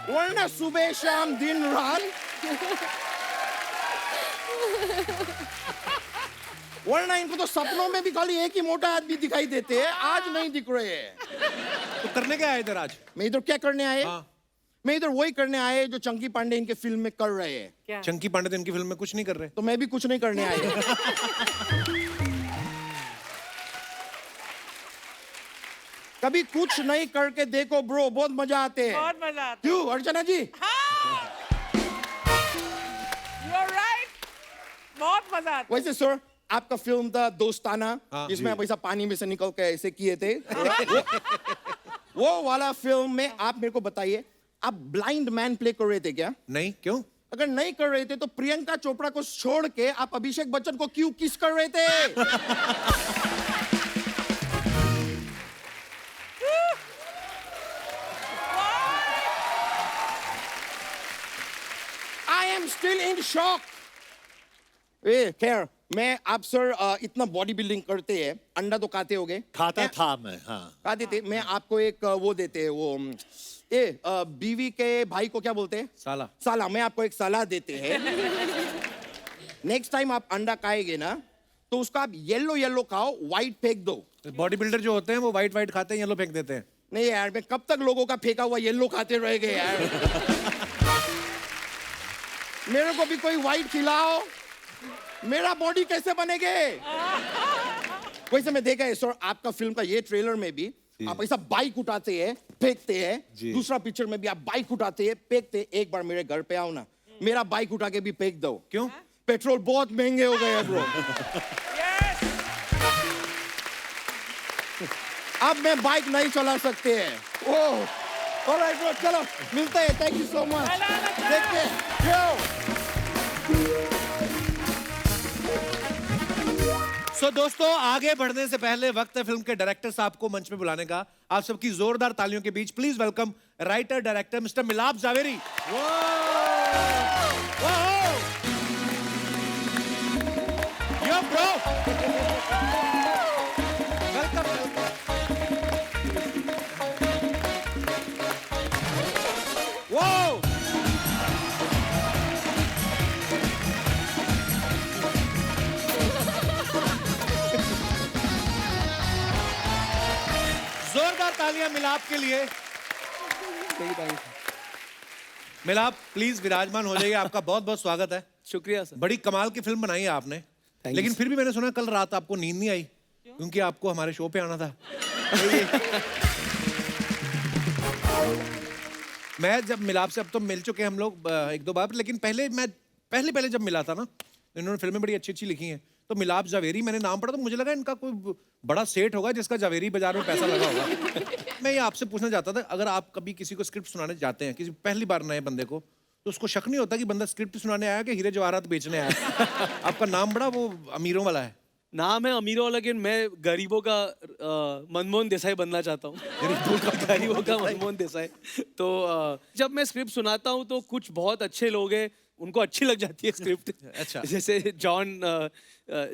वरना सुबह शाम दिन रात, वरना इनको तो सपनों में भी खाली एक ही मोटा आदमी दिखाई देते हैं, आज नहीं दिख रहे हैं।
तो करने क्या आए इधर आज?
मैं इधर क्या करने आए?
हाँ।
मैं इधर वही करने आए जो चंकी पांडे इनके फिल्म में कर रहे हैं।
क्या?
चंकी पांडे तो इनकी फिल्म में कुछ नहीं कर रहे।
तो मैं भी कुछ नहीं करने आए। कभी कुछ नहीं करके देखो ब्रो, बहुत मजा आते हैं।
बहुत मजा आता है।
क्यों अर्चना जी?
You're right. बहुत मजा आता
वैसे सर, आपका फिल्म था दोस्ताना,
हाँ,
जिसमें आप ऐसा पानी में से निकल के ऐसे किए थे, वो वाला फिल्म में आप मेरे को बताइए, आप ब्लाइंड मैन प्ले कर रहे थे क्या?
नहीं, क्यों?
अगर नहीं कर रहे थे तो प्रियंका चोपड़ा को छोड़ के आप अभिषेक बच्चन को क्यों किस कर रहे थे? I am still in shock. खैर, मैं आप सर इतना बॉडी बिल्डिंग करते हैं, अंडा तो खाते होगे?
खाता था मैं, हाँ।
खाते थे। मैं आपको एक वो देते हैं, वो बीवी के भाई को क्या बोलते हैं? साला। मैं आपको एक सलाह देते हैं। नेक्स्ट टाइम आप अंडा खाएंगे ना, तो उसको आप येलो खाओ, व्हाइट फेंक दो।
बॉडी बिल्डर जो होते हैं वो व्हाइट खाते हैं, येलो फेंक देते हैं।
नहीं यार, मैं कब तक लोगों का फेंका हुआ येलो खाते रहेंगे यार। मेरे को भी कोई व्हाइट खिलाओ, मेरा बॉडी कैसे बनेगे? वैसे मैं देखा है सर, आपका फिल्म का ये ट्रेलर में भी आप ऐसा बाइक उठाते हैं, फेंकते हैं, दूसरा पिक्चर में भी आप बाइक उठाते हैं, फेंकते हैं। एक बार मेरे घर पे आओ ना, मेरा बाइक उठा के भी फेंक दो।
क्यों?
पेट्रोल बहुत महंगे हो गए हैं ब्रो। अब मैं बाइक नहीं चला सकते हैं। ओह, ऑलराइट ब्रो, चलो मिलते हैं। Thank you so much. देखते हैं।
सो दोस्तों, आगे बढ़ने से पहले वक्त है फिल्म के डायरेक्टर साहब को मंच पे बुलाने का। आप सबकी जोरदार तालियों के बीच please welcome writer director mister Milap Zaveri. Yo bro, welcome. Whoa! जोरदार तालियां मिलाप के लिए। मिलाप प्लीज विराजमान हो जाइए, आपका बहुत बहुत स्वागत है।
शुक्रिया सर।
बड़ी कमाल की फिल्म बनाई है आपने, लेकिन फिर भी मैंने सुना कल रात आपको नींद नहीं आई क्योंकि आपको हमारे शो पे आना था। मैं जब मिलाप से, अब तो मिल चुके हैं हम लोग एक दो बार, लेकिन पहले जब मिला था ना, इन्होंने फिल्में बड़ी अच्छी अच्छी लिखी हैं, तो मिलाप जावेरी मैंने नाम पढ़ा तो मुझे लगा इनका कोई बड़ा सेठ होगा जिसका जावेरी बाजार में पैसा लगा होगा। मैं ये आपसे पूछना चाहता था, अगर आप कभी किसी को स्क्रिप्ट सुनाने जाते हैं, किसी पहली बार नए बंदे को, तो उसको शक नहीं होता कि बंदा स्क्रिप्ट सुनाने आया कि हीरे जवाहरात बेचने आया? आपका नाम बड़ा वो अमीरों वाला है।
नाम है अमीरों वाला, लेकिन मैं गरीबों का मनमोहन देसाई बनना चाहता हूँ। गरीबों का मनमोहन देसाई। तो जब मैं स्क्रिप्ट सुनाता हूँ तो कुछ बहुत अच्छे लोग हैं, उनको अच्छी लग जाती है स्क्रिप्ट।
अच्छा।
जैसे जॉन,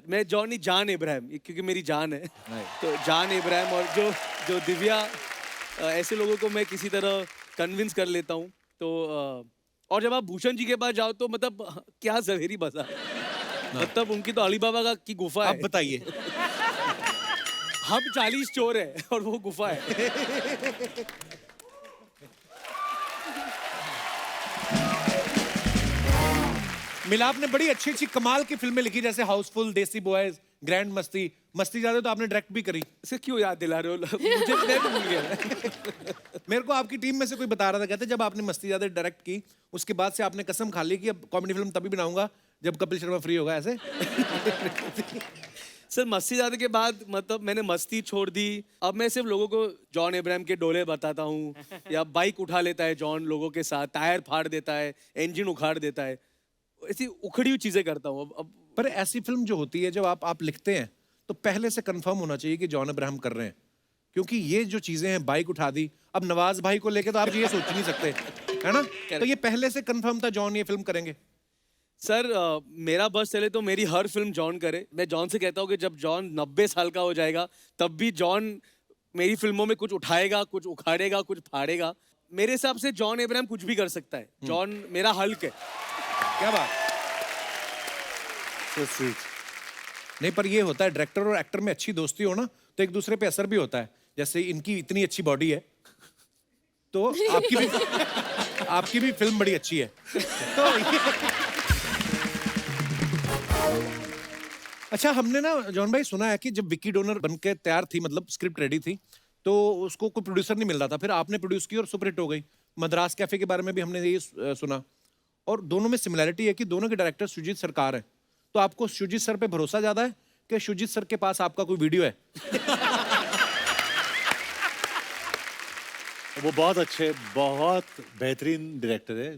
मैं जॉन नहीं, जान इब्राहिम, क्योंकि मेरी जान है। तो जान इब्राहिम और जो दिव्या, ऐसे लोगों को मैं किसी तरह कन्विंस कर लेता हूँ। तो और जब आप भूषण जी के पास जाओ तो मतलब क्या जवेरी बसा, मतलब उनकी तो अलीबाबा की गुफा है।
आप बताइए।
हम 40 चोर है और वो गुफा है।
मिलाप ने बड़ी अच्छी अच्छी कमाल की फिल्में लिखी, जैसे हाउसफुल, देसी बॉयज, ग्रैंड मस्ती। मस्ती ज्यादा तो आपने डायरेक्ट भी करी।
इसे क्यों याद दिला रहे हो? मुझे मैं तो भूल गया।
मेरे को आपकी टीम में से कोई बता रहा था, कहते जब आपने मस्ती ज्यादा डायरेक्ट की, उसके बाद से आपने कसम खा ली कि अब कॉमेडी फिल्म तभी बनाऊंगा जब कपिल शर्मा फ्री होगा, ऐसे?
सर मस्ती ज्यादा के बाद मतलब मैंने मस्ती छोड़ दी। अब मैं सिर्फ लोगों को जॉन इब्राहिम के डोले बताता हूँ, या बाइक उठा लेता है जॉन लोगों के साथ, टायर फाड़ देता है, इंजन उखाड़ देता है, ऐसी उखड़ी हुई चीजें करता हूँ। अब
पर ऐसी फिल्म जो होती है, जब आप लिखते हैं तो पहले से कंफर्म होना चाहिए कि जॉन इब्राहिम कर रहे हैं, क्योंकि ये जो चीजें हैं, बाइक उठा दी, अब नवाज भाई को लेके तो आप ये सोच नहीं सकते, है ना? तो ये पहले से कंफर्म था जॉन ये फिल्म करेंगे?
सर मेरा बस चले तो मेरी हर फिल्म जॉन करे। मैं जॉन से कहता हूँ कि जब जॉन 90 साल का हो जाएगा तब भी जॉन मेरी फिल्मों में कुछ उठाएगा, कुछ उखाड़ेगा, कुछ फाड़ेगा। मेरे हिसाब से जॉन इब्राहिम कुछ भी कर सकता है। जॉन मेरा हल्क है।
क्या बात।
So sweet.
नहीं, पर ये होता है डायरेक्टर और एक्टर में अच्छी दोस्ती हो ना, तो एक दूसरे पे असर भी होता है। जैसे इनकी इतनी अच्छी बॉडी है तो आपकी भी फिल्म बड़ी अच्छी है। तो अच्छा, हमने ना जॉन भाई सुना है कि जब विक्की डोनर बनके तैयार थी, मतलब स्क्रिप्ट रेडी थी, तो उसको कोई प्रोड्यूसर नहीं मिल रहा था, फिर आपने प्रोड्यूस की और सुपरहिट हो गई। मद्रास कैफे के बारे में भी हमने यही सुना, और दोनों में सिमिलैरिटी है कि दोनों के डायरेक्टर सुजीत सरकार है। तो आपको सुजीत सर पे भरोसा ज्यादा है कि सुजीत सर के पास आपका कोई वीडियो है?
वो बहुत अच्छे, बहुत बेहतरीन डायरेक्टर है।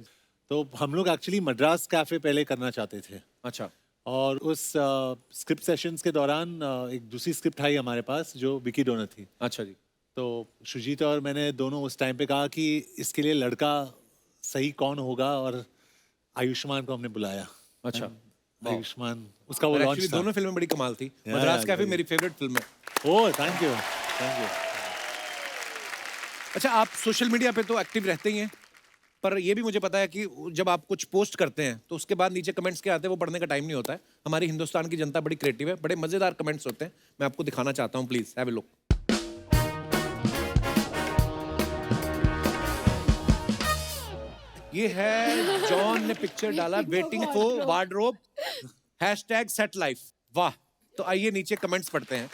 तो हम लोग एक्चुअली मद्रास कैफे पहले करना चाहते थे,
अच्छा।
और उस स्क्रिप्ट सेशंस के दौरान एक दूसरी स्क्रिप्ट आई हमारे पास जो विकी डोनर थी।
अच्छा जी।
तो सुजीत और मैंने दोनों उस टाइम पे कहा कि इसके लिए लड़का सही कौन होगा, और आयुष्मान को हमने बुलाया।
अच्छा।
आयुष्मान, उसका वो
और
लॉन्च
actually
था।
दोनों फिल्में बड़ी कमाल थी।
Yeah,
Madras
yeah,
cafe
very-
मेरी फेवरेट फिल्म है।
Oh thank you, thank you.
अच्छा, आप सोशल मीडिया पे तो एक्टिव रहते ही हैं, पर ये भी मुझे पता है कि जब आप कुछ पोस्ट करते हैं तो उसके बाद नीचे कमेंट्स क्या आते हैं वो पढ़ने का टाइम नहीं होता है। हमारी हिंदुस्तान की जनता बड़ी क्रिएटिव है, बड़े मजेदार कमेंट्स होते हैं। मैं आपको दिखाना चाहता हूँ, प्लीज हैव अ लुक। ये है जॉन ने पिक्चर डाला, waiting for wardrobe #set life. वाह। तो आइए नीचे कमेंट्स पढ़ते हैं।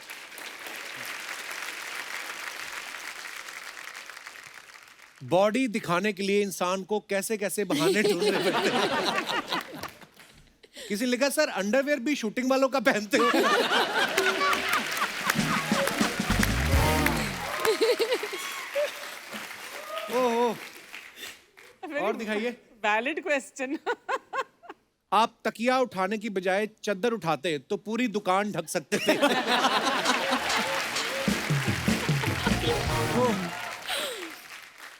बॉडी दिखाने के लिए इंसान को कैसे कैसे बहाने ढूंढने पड़ते हैं। किसी ने लिखा, सर अंडरवेयर भी शूटिंग वालों का पहनते हो? ओहो, और दिखाइए।
Valid question.
आप तकिया उठाने की बजाय चद्दर उठाते तो पूरी दुकान ढक सकते थे।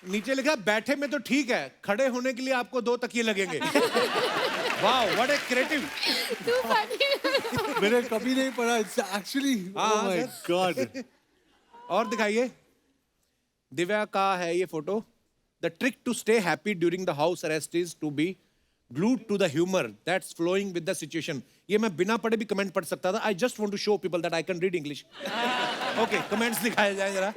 नीचे लिखा बैठे में तो ठीक है, खड़े होने के लिए आपको 2 तकिए लगेंगे। वाह, what a creative.
too funny।
मैंने कभी नहीं पढ़ा, it's actually oh my God.
और दिखाइए, दिव्या का है ये photo. The trick to stay happy during the house arrest is to be glued to the humor that's flowing with the situation। ये मैं बिना पढ़े भी कमेंट पढ़ सकता था। I just want to show people that I can read English। Okay, comments दिखाए जाए जरा।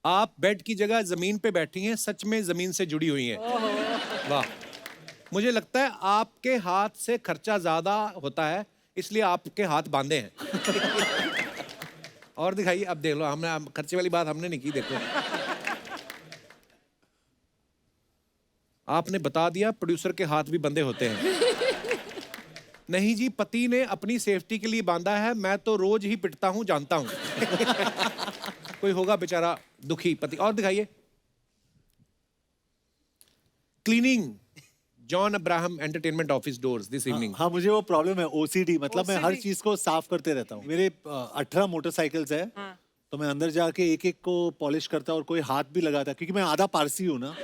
आप बेड की जगह जमीन पे बैठी हैं, सच में जमीन से जुड़ी हुई हैं। वाह, मुझे लगता है आपके हाथ से खर्चा ज्यादा होता है, इसलिए आपके हाथ बांधे हैं। और दिखाइए, अब देख लो, हमने खर्चे वाली बात हमने नहीं की। देखो, आपने बता दिया प्रोड्यूसर के हाथ भी बंधे होते हैं। नहीं जी, पति ने अपनी सेफ्टी के लिए बांधा है, मैं तो रोज ही पिटता हूं, जानता हूं। कोई होगा बेचारा दुखी पति। और दिखाइए, cleaning John Abraham entertainment office doors this evening.
हाँ, मुझे वो प्रॉब्लम है, ओसीडी। मतलब मैं हर
OCD
चीज को साफ करते रहता हूँ। मेरे 18 मोटरसाइकिल्स है, तो मैं अंदर जाके एक एक को पॉलिश करता और कोई हाथ भी लगाता, क्योंकि मैं आधा पारसी हूँ ना।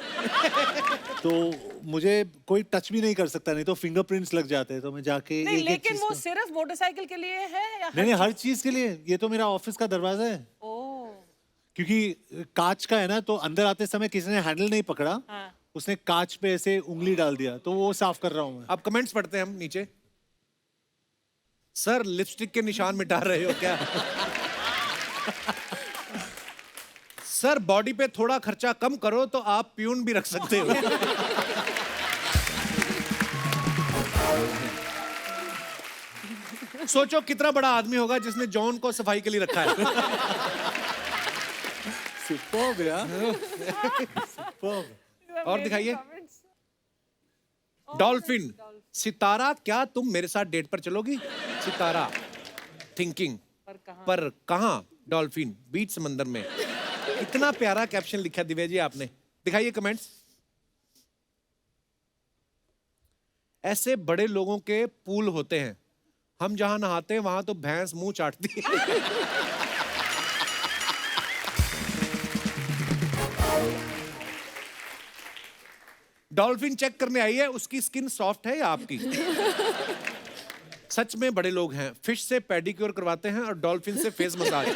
तो मुझे कोई टच भी नहीं कर सकता, नहीं तो फिंगरप्रिंट्स लग जाते हैं। तो मैं जाके
नहीं,
एक एक
लेकिन
चीज
वो
को...
सिर्फ मोटरसाइकिल के लिए है या
नहीं, हर चीज के लिए। ये तो मेरा ऑफिस का दरवाजा है।
ओह,
क्योंकि कांच का है ना, तो अंदर आते समय किसी ने हैंडल नहीं पकड़ा, उसने कांच पे ऐसे उंगली डाल दिया, तो वो साफ कर रहा हूँ मैं।
अब कमेंट्स पढ़ते हैं हम नीचे। सर, लिपस्टिक के निशान मिटा रहे हो क्या? सर, बॉडी पे थोड़ा खर्चा कम करो तो आप प्यून भी रख सकते हो। सोचो कितना बड़ा आदमी होगा जिसने जॉन को सफाई के लिए रखा है।
सुपर्ब यार, सुपर्ब।
और दिखाइए, डॉल्फिन। सितारा, क्या तुम मेरे साथ डेट पर चलोगी? सितारा थिंकिंग, पर कहां? डॉल्फिन, बीच समंदर में। इतना प्यारा कैप्शन लिखा दिव्या जी आपने। दिखाइए कमेंट्स। ऐसे बड़े लोगों के पूल होते हैं, हम जहां नहाते हैं वहां तो भैंस मुंह चाटती है। डॉल्फिन चेक करने आई है, उसकी स्किन सॉफ्ट है या आपकी? सच में बड़े लोग हैं, फिश से पेडिक्योर करवाते हैं और डॉल्फिन से फेस मसाज।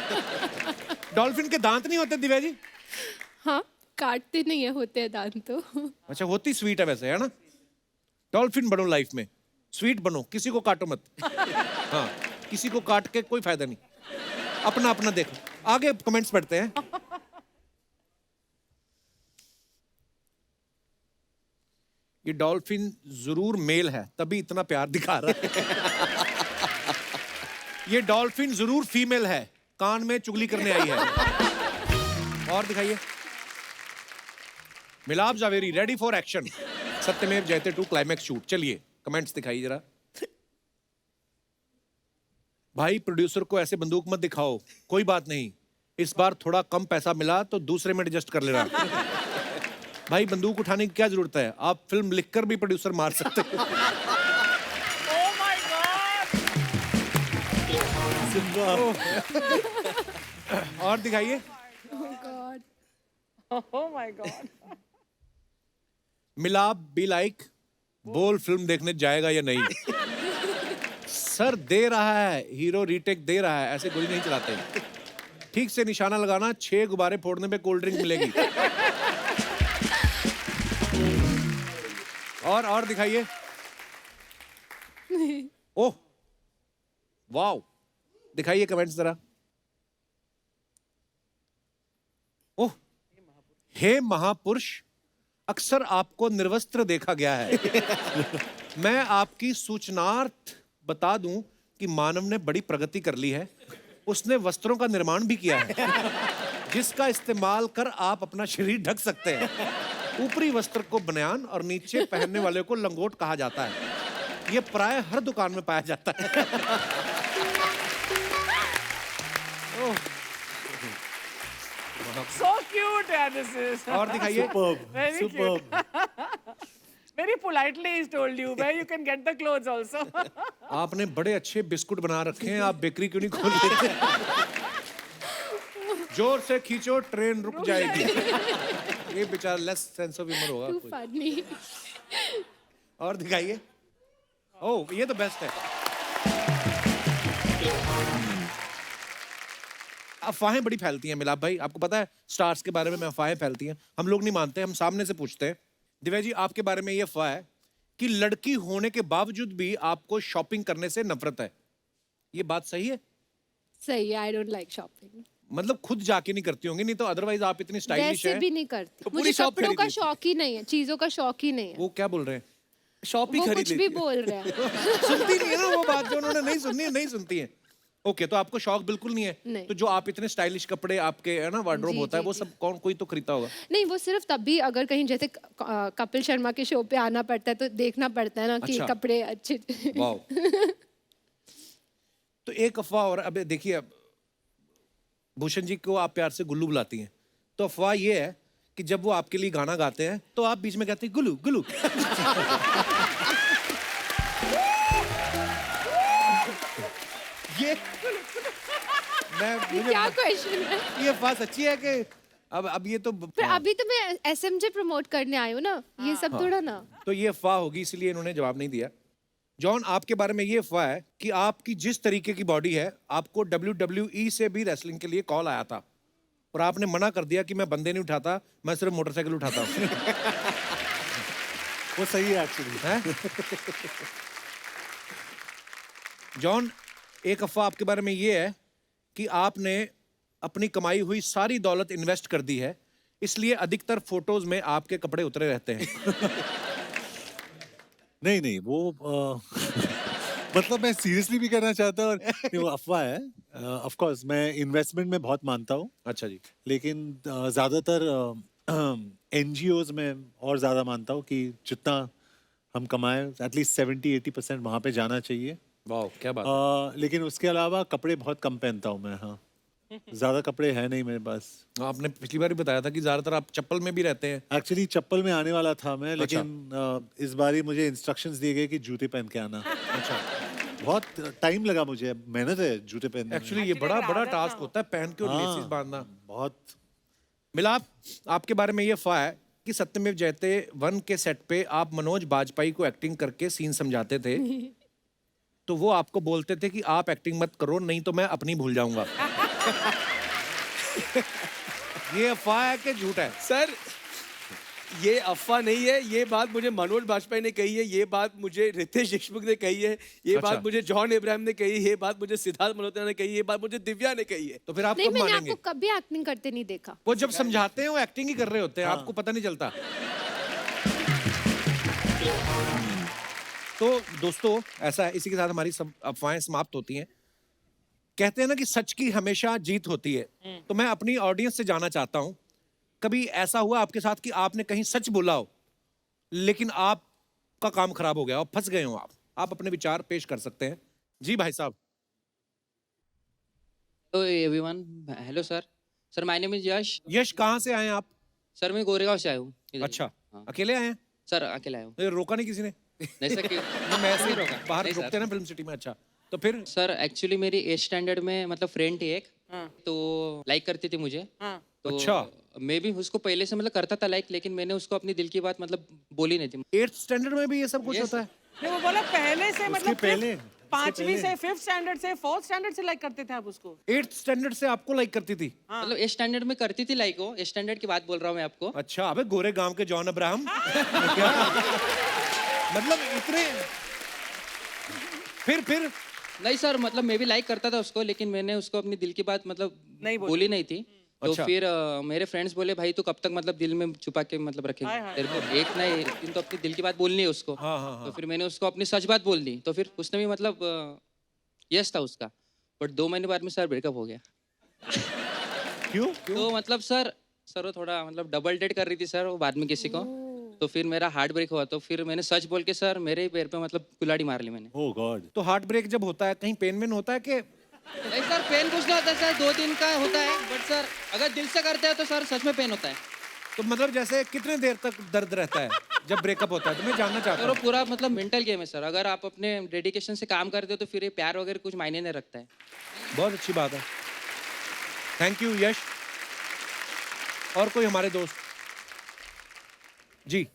डॉल्फिन के दांत नहीं होते दिव्या जी?
हाँ, काटते नहीं है, होते हैं दांत तो।
अच्छा, होती स्वीट है वैसे, है ना? डॉल्फिन बनो लाइफ में, स्वीट बनो, किसी को काटो मत। हाँ, किसी को काट के कोई फायदा नहीं, अपना अपना देखो। आगे कमेंट्स पढ़ते हैं। ये डॉल्फिन जरूर मेल है, तभी इतना प्यार दिखा रहा है। ये डॉल्फिन जरूर फीमेल है, कान में चुगली करने आई है। और दिखाइए, मिलाप जावेरी रेडी फॉर एक्शन, सत्यमेव जयते 2 क्लाइमैक्स शूट। चलिए कमेंट्स दिखाइए जरा। भाई, प्रोड्यूसर को ऐसे बंदूक मत दिखाओ, कोई बात नहीं, इस बार थोड़ा कम पैसा मिला तो दूसरे में एडजस्ट कर लेना। भाई, बंदूक उठाने की क्या जरूरत है, आप फिल्म लिखकर भी प्रोड्यूसर मार सकते हो।
ओह माय गॉड।
और दिखाइए,
ओह माय गॉड।
मिलाप बी लाइक, बोल फिल्म देखने जाएगा या नहीं? सर, दे रहा है, हीरो रीटेक दे रहा है, ऐसे गोली नहीं चलाते। ठीक से निशाना लगाना, 6 गुब्बारे फोड़ने पे कोल्ड ड्रिंक मिलेगी। और दिखाइए। ओह वाओ, दिखाइए कमेंट्स जरा। ओह, हे महापुरुष, अक्सर आपको निर्वस्त्र देखा गया है। मैं आपकी सूचनार्थ बता दूं कि मानव ने बड़ी प्रगति कर ली है, उसने वस्त्रों का निर्माण भी किया है, जिसका इस्तेमाल कर आप अपना शरीर ढक सकते हैं। ऊपरी वस्त्र को बनियान और नीचे पहनने वाले को लंगोट कहा जाता है। यह प्राय हर दुकान में पाया जाता है।
So cute, yeah, this is.
और दिखाइए।
Superb,
Very cute.
Superb.
Very politely he's told you where you can get the clothes also.
आपने बड़े अच्छे बिस्कुट बना रखे हैं, आप बेकरी क्यों नहीं खोल लेते? जोर से खींचो, ट्रेन रुक जाएगी। ये बेचारा लेस सेंस ऑफ ह्यूमर होगा
Too
कोई।
funny.
और दिखाइए। ओह, ये तो बेस्ट है। अफवाहें बड़ी फैलती हैं मिलाप भाई, आपको पता है स्टार्स के बारे में अफवाहें फैलती हैं, हम लोग नहीं मानते, हम सामने से पूछते हैं। दिव्या जी, आपके बारे में ये अफवाह है कि लड़की होने के बावजूद भी आपको शॉपिंग करने से नफरत है, ये बात सही है?
सही है, I don't like shopping.
मतलब खुद जाके नहीं करती होंगी, नहीं तो अदरवाइज आप इतनी स्टाइलिश
वैसे
हैं।
भी नहीं करती,
पूरी
मुझे
shop
कपड़ों
खरीद
का
लेती।
शौक ही नहीं है, चीजों का शौक ही नहीं है।
वो क्या बोल रहे हैं?
शॉप ही
वो
खरीद
कुछ भी
लेती है।
बोल रहे हैं।
सुनती नहीं है ना वो बात, जो उन्होंने नहीं सुननी है नहीं सुनती है। ओके, तो आपको शौक बिल्कुल नहीं है?
नहीं।
तो जो आप इतने स्टाइलिश कपड़े आपके है ना वार्डरोब
जी,
होता है,
जी,
वो
जी।
सब कौन कोई तो खरीदता होगा।
नहीं, वो सिर्फ तभी अगर कहीं जैसे कपिल शर्मा के शो पे आना पड़ता है तो देखना पड़ता है ना कि
अच्छा।
कपड़े अच्छे।
वाओ। तो एक अफवाह और, अब देखिए, अब भूषण जी को आप प्यार से गुल्लू बुलाती हैं, तो अफवाह ये है कि जब वो आपके लिए गाना गाते हैं तो आप बीच में कहते हैं गुल्लू गुल्लू। ये मैं
ये
मुझे
क्या क्वेश्चन है?
ये अफवाह सच्ची है कि अब ये तो
फिर अभी तो मैं SMJ प्रमोट करने आई हूँ ना, ये सब थोड़ा ना।
तो ये अफवाह होगी, इसलिए इन्होंने जवाब नहीं दिया। जॉन, आपके बारे में ये अफवाह है कि आपकी जिस तरीके की बॉडी है, आपको WWE से भी रेसलिंग के लिए कॉल आया था और आपने मना कर दिया कि मैं बंदे नहीं उठाता, मैं सिर्फ मोटरसाइकिल उठाता हूँ।
वो सही है एक्चुअली।
हैं? जॉन, एक अफवाह आपके बारे में ये है कि आपने अपनी कमाई हुई सारी दौलत इन्वेस्ट कर दी है, इसलिए अधिकतर फोटोज में आपके कपड़े उतरे रहते हैं।
नहीं नहीं, वो मतलब मैं सीरियसली भी कहना चाहता हूँ, और नहीं, वो अफवाह है। ऑफ कोर्स मैं इन्वेस्टमेंट में बहुत मानता हूँ,
अच्छा जी।
लेकिन ज़्यादातर NGOs में और ज़्यादा मानता हूँ कि जितना हम कमाएं एटलीस्ट 70-80% वहाँ पे जाना चाहिए।
वाह, क्या बात।
लेकिन उसके अलावा कपड़े बहुत कम पहनता हूँ मैं। हाँ, ज़्यादा कपड़े हैं नहीं मेरे पास।
आपने पिछली बार भी बताया था कि ज्यादातर आप चप्पल में भी रहते हैं।
एक्चुअली चप्पल में आने वाला था मैं, लेकिन इस बारी मुझे इंस्ट्रक्शंस दिए गए कि जूते पहन के आना।
अच्छा,
बहुत टाइम लगा मुझे, मेहनत है जूते पहनने में।
एक्चुअली ये बड़ा बड़ा टास्क होता है पहन के और
हाँ,
लेसिस बांधना।
बहुत।
मिलाप, आपके बारे में ये अफवाह है कि सत्यमेव जयते 1 के सेट पे आप मनोज बाजपेयी को एक्टिंग करके सीन समझाते थे, तो वो आपको बोलते थे कि आप एक्टिंग मत करो, नहीं तो मैं अपनी भूल जाऊंगा। ये अफवाह है कि झूठ है?
सर, ये अफवाह नहीं है, ये बात मुझे मनोज बाजपेयी ने कही है, ये बात मुझे रितेश देशमुख ने कही है, ये
अच्छा।
बात मुझे जॉन इब्राहिम ने कही है, ये बात मुझे सिद्धार्थ मल्होत्रा ने कही है, ये बात मुझे दिव्या ने कही है।
तो फिर आप
नहीं,
कब
मैंने
मानेंगे?
आपको कभी एक्टिंग करते नहीं देखा।
वो जब समझाते हैं वो एक्टिंग ही कर रहे होते हैं, आपको पता नहीं चलता। तो दोस्तों, ऐसा है, इसी के साथ हमारी सब अफवाहें समाप्त होती हैं। कहते हैं ना कि सच की हमेशा जीत होती है, तो मैं अपनी ऑडियंस से जानना चाहता हूं, कभी ऐसा हुआ आपके साथ कि आपने कहीं सच बोला हो लेकिन आपका काम खराब हो गया हो, फंस गए हो आप अपने विचार पेश कर सकते हैं। जी भाई साहब।
Hello everyone, hello sir. Sir my name is Yash.
Yash, कहाँ से आए हैं आप?
सर मैं गोरेगांव से आया हूँ इधर।
अच्छा,
हाँ।
अकेले आए हैं?
सर अकेला आया हूँ।
ये रोका नहीं किसी ने?
नहीं सर कि
नहीं, मैं ऐसे ही
रोका।
बाहर
नहीं,
रुकते हैं ना फिल्म सिटी में। अच्छा, तो फिर?
सर एक्चुअली मेरी 8th स्टैंडर्ड में मतलब फ्रेंड थी एक,
हाँ।
तो लाइक करती थी मुझे।
हाँ।
तो
अच्छा।
मैं भी उसको पहले से मतलब करता था लाइक, लेकिन मैंने उसको अपनी दिल की बात मतलब बोली नहीं थी।
8th स्टैंडर्ड में भी ये सब कुछ
Yes.
होता है?
नहीं, वो बोला पहले से मतलब
पहले,
5वीं से 5th स्टैंडर्ड से 4th स्टैंडर्ड से लाइक करते थे आप उसको?
8th स्टैंडर्ड से आपको लाइक करती थी?
मतलब 8th स्टैंडर्ड में करती थी लाइक, वो 8th स्टैंडर्ड की बात बोल रहा हूँ मैं आपको।
अच्छा, अबे गोरे गांव के जॉन अब्राहम। क्या मतलब इतने? फिर
नहीं सर, मतलब मैं भी लाइक करता था उसको, लेकिन मैंने उसको अपनी दिल की बात मतलब
नहीं
बोली नहीं थी। तो
अच्छा।
फिर मेरे फ्रेंड्स बोले भाई तू कब तक मतलब दिल में छुपा के मतलब रखेगा,
हाय, हाय,
तेरे को एक ना एक दिन तो अपनी दिल की बात बोलनी है उसको।
हाँ, हाँ, हाँ।
तो फिर मैंने उसको अपनी सच बात बोल दी, तो फिर उसने भी मतलब यस था उसका, बट 2 महीने बाद में सर ब्रेकअप हो गया।
क्यों?
तो मतलब सर वो थोड़ा मतलब डबल डेट कर रही थी सर वो बाद में किसी को, तो फिर मेरा हार्ट ब्रेक हुआ, तो फिर मैंने सच बोल के सर मेरे ही पैर पे मतलब कुल्हाड़ी मार ली मैंने।
ओह गॉड।
तो हार्ट ब्रेक जब होता है कहीं पेन वेन होता है कि?
नहीं सर, पेन कुछ नहीं होता सर, 2 दिन का होता है, बट सर अगर दिल से करते हैं तो सर सच में पेन होता है।
तो मतलब जैसे कितने देर तक दर्द रहता है? जब ब्रेकअप होता है तो मैं जानना चाहता
सर वो
हूँ।
पूरा मतलब मेंटल गेम है सर, अगर आप अपने डेडिकेशन से काम करते हो तो फिर ये प्यार वगैरह कुछ मायने नहीं रखता है।
बहुत अच्छी बात है, थैंक यू यश। और कोई हमारे दोस्त? जी।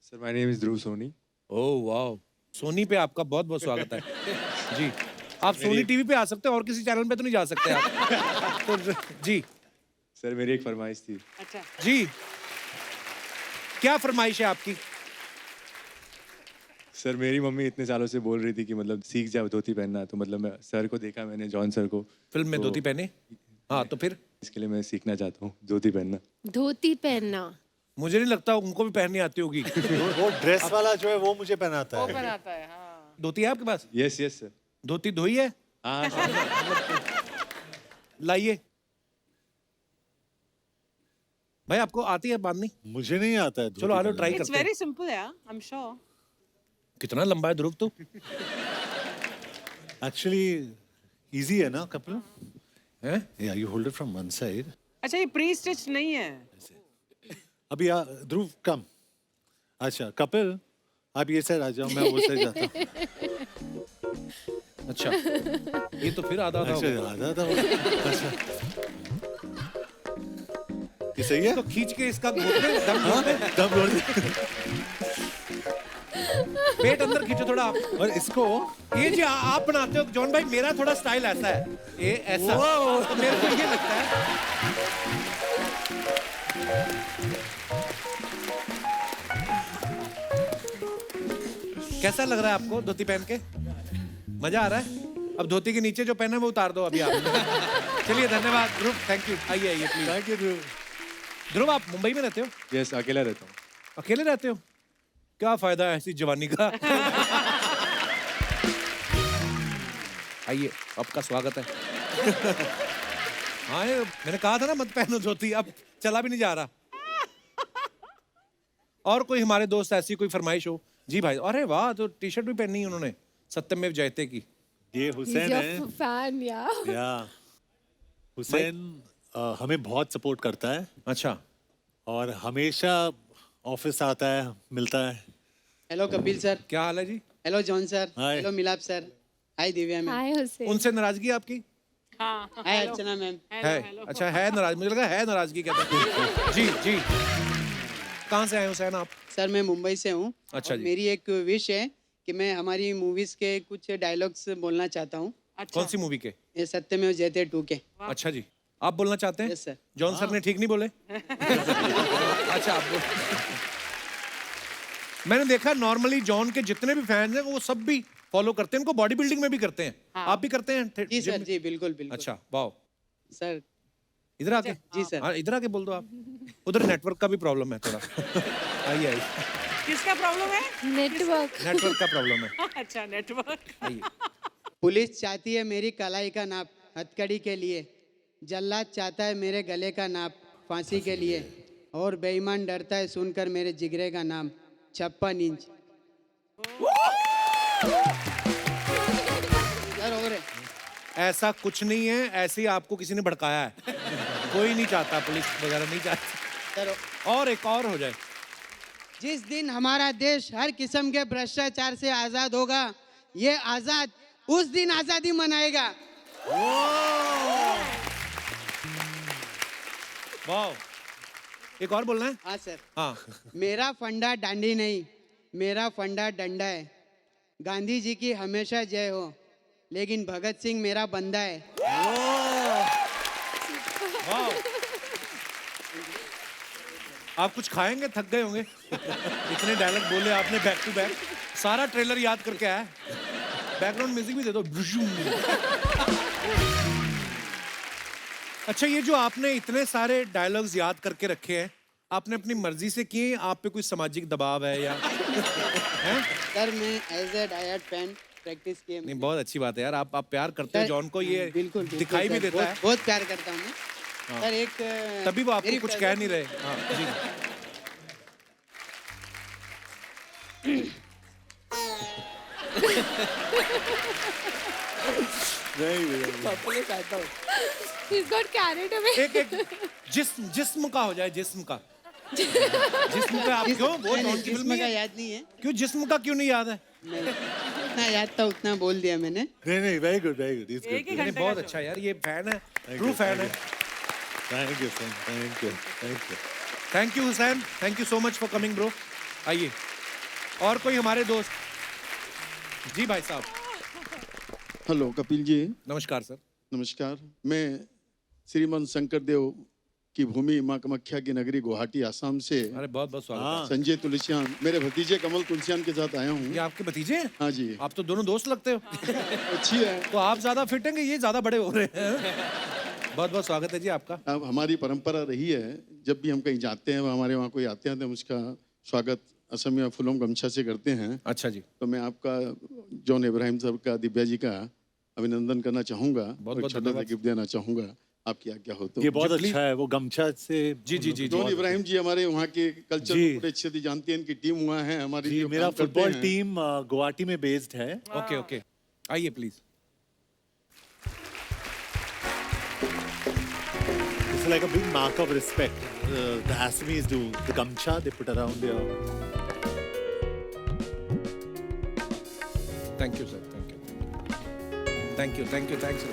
सर माय नेम इज ध्रुव सोनी।
ओह वाह, सोनी पे आपका बहुत बहुत स्वागत है। जी, आप सोनी टीवी पे आ सकते हैं और किसी चैनल पे तो नहीं जा सकते आप। तो जी
सर मेरी एक फरमाइश थी।
अच्छा,
जी, क्या फरमाइश है आपकी?
सर मेरी मम्मी इतने सालों से बोल रही थी कि मतलब सीख जाओ धोती पहनना, तो मतलब मैं सर को देखा, मैंने जॉन सर को
फिल्म में
तो
धोती पहने? हाँ, तो फिर
इसके लिए मैं सीखना चाहता हूँ धोती पहनना।
धोती पहनना
मुझे नहीं लगता उनको भी पहननी आती होगी।
वो ड्रेस वाला जो है वो मुझे पहनाता है।
ओपन आता है, हाँ।
धोती है आपके पास?
Yes yes sir.
धोती धोई है?
हाँ सर।
लाइए भाई, आपको आती है बांधनी?
मुझे नहीं आता है।
चलो आ लो, ट्राई
It's
करते हैं।
very simple, yeah. I'm sure.
कितना लंबा है ध्रुव तू?
एक्चुअली इजी है ना कपिल?
हैं?
या you hold it from one side.
अच्छा, ये प्री स्टिच नहीं है।
अभी ध्रुव कम। अच्छा कपिल, आप ये साइड आ जाओ, मैं वो साइड जाता हूँ।
अच्छा, ये तो फिर आधा आधा हो
अच्छा
गया।
आधा था। अच्छा ये सही है?
तो खींच के इसका घोटने दम घोटने,
दम रोल।
पेट अंदर खींचो थोड़ा आप।
और इसको
ये जी आप बनाते हो जॉन भाई, मेरा थोड़ा स्टाइल ऐसा है, ये ऐसा, तो मेरे को ये लगता है। कैसा लग रहा है आपको धोती पहन के? मजा आ रहा है? अब धोती के नीचे जो पहना है वो उतार दो अभी आप। चलिए धन्यवाद ध्रुव, थैंक यू। आइए आइए प्लीज।
थैंक यू ध्रुव।
ध्रुव आप मुंबई में रहते हो?
यस अकेला रहता हूँ।
अकेले रहते हो? क्या फायदा है ऐसी जवानी का? आइए, आपका स्वागत है। हाँ, ये मैंने कहा था ना मत पहनो धोती, अब चला भी नहीं जा रहा। और कोई हमारे दोस्त ऐसी कोई फरमाइश हो? जी भाई, अरे वाह, तो टी शर्ट भी पहनी है उन्होंने सत्यमेव जयते की।
ये हुसैन है।
फैन
या हुसैन हमें बहुत सपोर्ट करता है
अच्छा,
और हमेशा ऑफिस आता है, मिलता है।
Hello Kapil sir.
क्या हाल है जी?
Hello John sir.
Hi.
Hello Milap sir. Hi Divya ma'am.
Hi Hussain.
उनसे नाराजगी आपकी
हाँ,
हाय अर्चना मैम।
है? अच्छा है नाराज, मुझे लगा है नाराजगी कहते हैं। जी जी, कहाँ से आए हुसैन आप?
सर मैं मुंबई से हूँ।
अच्छा
और
जी।
मेरी एक विश है कि मैं हमारी मूवीज के कुछ डायलॉग्स बोलना चाहता हूँ।
कौन सी मूवी के?
ये सत्यमेव जयते 2 के।
अच्छा जी, आप बोलना चाहते हैं?
Yes sir.
जॉन सर ने ठीक नहीं बोले? अच्छा आप बोल। मैंने देखा नॉर्मली जॉन के जितने भी फैंस हैं वो सब भी फॉलो करते हैं, उनको बॉडी बिल्डिंग में भी करते हैं। आप भी करते हैं?
जी
जिम
सर,
में?
जी बिल्कुल बिल्कुल।
अच्छा वाह,
सर
इधर आके?
जी सर।
हाँ, इधर आके बोल दो आप। उधर नेटवर्क का भी प्रॉब्लम है थोड़ा। आइए आइए,
किसका प्रॉब्लम है?
नेटवर्क।
नेटवर्क का प्रॉब्लम है।
अच्छा, नेटवर्क।
आइए।
पुलिस चाहती है मेरी कलाई का नाप हथकड़ी के लिए, जल्लाद चाहता है मेरे गले का नाप फांसी के लिए, और बेईमान डरता है सुनकर मेरे जिगरे का नाम 56 इंच। सर और है।
ऐसा कुछ नहीं है, ऐसे ही आपको किसी ने भड़काया है। कोई नहीं चाहता, पुलिस वगैरह नहीं चाहती।
सर
और एक और हो जाए।
जिस दिन हमारा देश हर किस्म के भ्रष्टाचार से आजाद होगा, ये आजाद उस दिन आजादी मनाएगा।
वाह, एक और बोलना है?
हाँ सर।
हाँ,
मेरा फंडा डांडी नहीं, मेरा फंडा डंडा है। गांधी जी की हमेशा जय हो, लेकिन भगत सिंह मेरा बंदा है।
वाह। आप कुछ खाएंगे? थक गए होंगे, इतने डायलॉग बोले आपने बैक टू बैक। सारा ट्रेलर याद करके आया। बैकग्राउंड म्यूजिक भी दे दो। अच्छा, ये जो आपने इतने सारे डायलॉग्स याद करके रखे हैं, आपने अपनी मर्जी से किए? आप पे कोई सामाजिक दबाव है या? हैं?
सर मैं as a diet fan practice किए।
नहीं, बहुत अच्छी बात है यार, आप प्यार करते हो जॉन को, ये
बिल्कुल
दिखाई भी
सर,
देता है।
बहुत प्यार करता हूँ मैं। सर एक
तभी वो आपको
मेरी
कुछ कह नहीं रहे। हाँ, जी।
He's got carried away.
एक जिस्म का हो जाए, जिस्म का। जिस्म का आप क्यों वो
नहीं,
जॉन की फिल्म
जिस्म
में
का
है?
याद नहीं है।
क्यों जिस्म का क्यों नहीं याद है?
जितना याद था उतना बोल दिया मैंने।
नहीं, वेरी गुड, इज
एक ही
गुड।
नहीं,
घंटे
बहुत
का
अच्छा यार, ये फैन है, ट्रू
you,
फैन है।
Thank you sir, thank you.
Thank you Hussain, thank you so much for coming bro. आइए और कोई हमारे दोस्त। जी भाई साहब।
हेलो कपिल जी,
नमस्कार सर।
नमस्कार। मैं श्रीमान शंकर देव की भूमि माँ कामाख्या की नगरी गुवाहाटी आसाम से
अरे बहुत बहुत स्वागत
संजय तुलसियान, मेरे भतीजे कमल तुलसियान के साथ आया
है।
हूँ।
ये आपके भतीजे हैं?
हाँ जी,
आप तो दोनों दोस्त लगते हो।
अच्छी है।
तो आप ज्यादा फिट हैं कि ये ज्यादा बड़े हो रहे हैं? बहुत बहुत स्वागत है जी आपका।
अब हमारी परंपरा रही है, जब भी हम कहीं जाते हैं हमारे वहाँ कोई आते हैं तो हम उसका स्वागत असमिया फूलों गमछा से करते हैं।
अच्छा जी,
तो मैं आपका जॉन इब्राहिम साहब का, दिव्या जी का अभिनंदन करना चाहूँगा और
बहुत
छोटा सा
धन्यवाद।
गिफ्ट देना चाहूँगा, आपकी आज्ञा हो तो।
ये बहुत अच्छा है, वो गमछा से।
जी।
जॉन इब्राहिम जी हमारे वहाँ के कल्चर
जी।
को बड़े अच्छे से जानते हैं, इनकी टीम वहाँ है हमारी
जी,
जो
मेरा
काम करते
फुटबॉल
हैं।
टीम गुवाहाटी में बेस्ड है।
ओके ओके, आइए please.
It's like a big mark of respect. The Assamese do the gamcha they put around their.
Thank you sir, thank you, thanks.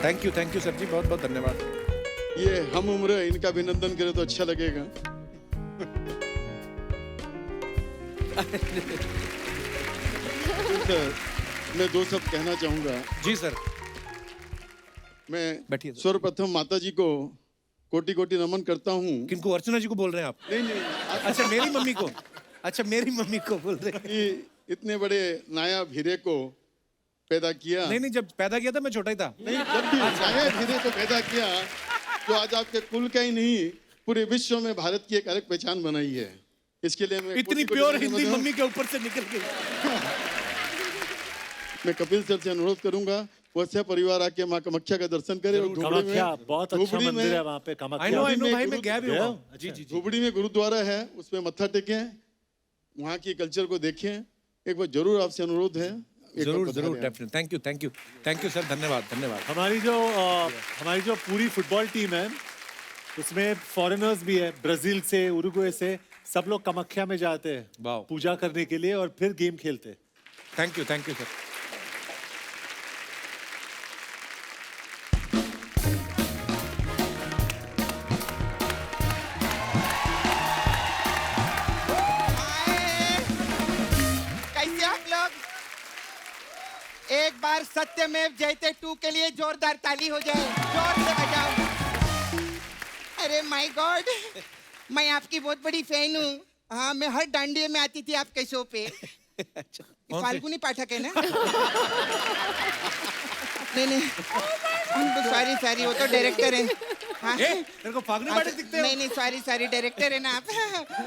Thank you sir ji, बहुत बहुत धन्यवाद।
ये हम उम्र है, इनका अभिनंदन करें तो अच्छा लगेगा। सर, मैं दो शब्द कहना चाहूंगा।
जी सर।
मैं
बैठिए सर।
सर्वप्रथम माता जी को कोटि कोटि नमन करता हूँ।
किनको, अर्चना जी को बोल रहे हैं आप?
नहीं,
अच्छा मेरी मम्मी को, अच्छा मेरी मम्मी को बोल रहे हैं।
कि इतने बड़े नायाब हीरे को पैदा किया।
नहीं, जब पैदा किया था मैं छोटा ही था।
नहीं, जब भी नायाब हीरे को पैदा किया तो आज आपके कुल का ही नहीं पूरे विश्व में भारत की एक अलग पहचान बनाई है। इसके लिए मैं
इतनी
कोटि-कोटि
प्योर
नमन
हिंदी
करता हूं।
मम्मी के ऊपर से निकल गई।
मैं कपिल सर से अनुरोध करूंगा वैसे परिवार आके माँ कामाख्या का दर्शन करे। और धुबड़ी
कामाख्या बहुत अच्छा
धुबड़ी
मंदिर है
में
वहाँ पे।
आई
कामाख्या
नो
में
भाई, मैं
गुरु-
गया भी
गया?
हूँ। जी।
धुबड़ी में गुरुद्वारा है, उसमें मत्था टेकें, वहाँ की कल्चर को देखें। एक बार जरूर आपसे अनुरोध है। एक बार
जरूर
पधारें आप।
डेफिनेटली। थैंक यू सर, धन्यवाद।
हमारी जो पूरी फुटबॉल टीम है उसमें फॉरेनर्स भी है, ब्राजील से, उरुग्वे से, सब लोग कामाख्या में जाते हैं
वाह।
पूजा करने के लिए और फिर गेम खेलते हैं।
Thank you sir.
कैसे आप लोग? एक बार सत्यमेव जयते 2 के लिए जोरदार ताली हो जाए, जोर से बजाओ। अरे माय गॉड, मैं आपकी बहुत बड़ी फैन हूँ। हाँ, मैं हर डांडिये में आती थी आपके शो पे।
कौन से?
फाल्गुनी पाठक है ना? नहीं, सॉरी, वो तो डायरेक्टर है। हाँ।
तेरे को फागुनी पाठक दिखते हो?
नहीं, सॉरी, डायरेक्टर है ना आप।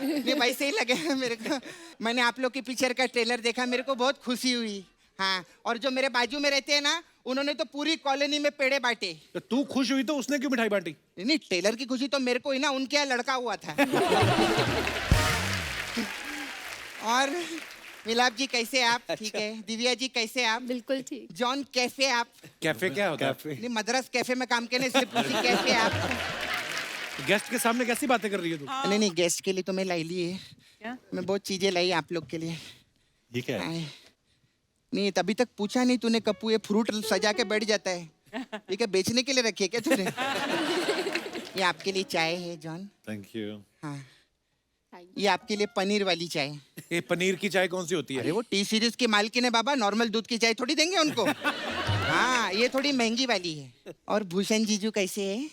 नहीं, वैसे ही लगे मेरे को। मैंने आप लोग की पिक्चर का ट्रेलर देखा, मेरे को बहुत खुशी हुई। हाँ, और जो मेरे बाजू में रहते हैं ना, उन्होंने तो पूरी कॉलोनी में पेड़े बांटे।
तो तू खुश हुई तो उसने क्यों मिठाई बांटी?
नहीं, ट्रेलर की खुशी तो मेरे को ही ना, उनके यहाँ लड़का हुआ था। और मिलाप जी कैसे आप? ठीक है। दिव्या जी कैसे आप?
बिल्कुल ठीक।
जॉन कैफे आप?
कैफे क्या होता है?
नहीं, मद्रास कैफे में काम करने से पूछी कैफे आप?
गेस्ट के सामने कैसी बातें कर रही है तू?
नहीं, गेस्ट के लिए तो मैं लाई ली है।
क्या?
मैं बहुत चीजें लाई आप लोग के लिए।
ये क्या है?
आए। नहीं, तभी तक पूछा नहीं तूने कप्पू, ये फ्रूट सजा के बैठ जाता है। ये क्या बेचने के लिए रखी है क्या तूने? ये आपके लिए चाय है जॉन।
Thank you.
हाँ, ये आपके लिए पनीर वाली चाय।
ये पनीर की चाय कौन सी होती
अरे
है?
वो टी सीरीज की मालकिन है बाबा, नॉर्मल दूध की चाय थोड़ी देंगे उनको। हाँ, ये थोड़ी महंगी वाली है। और भूषण जीजू कैसे है?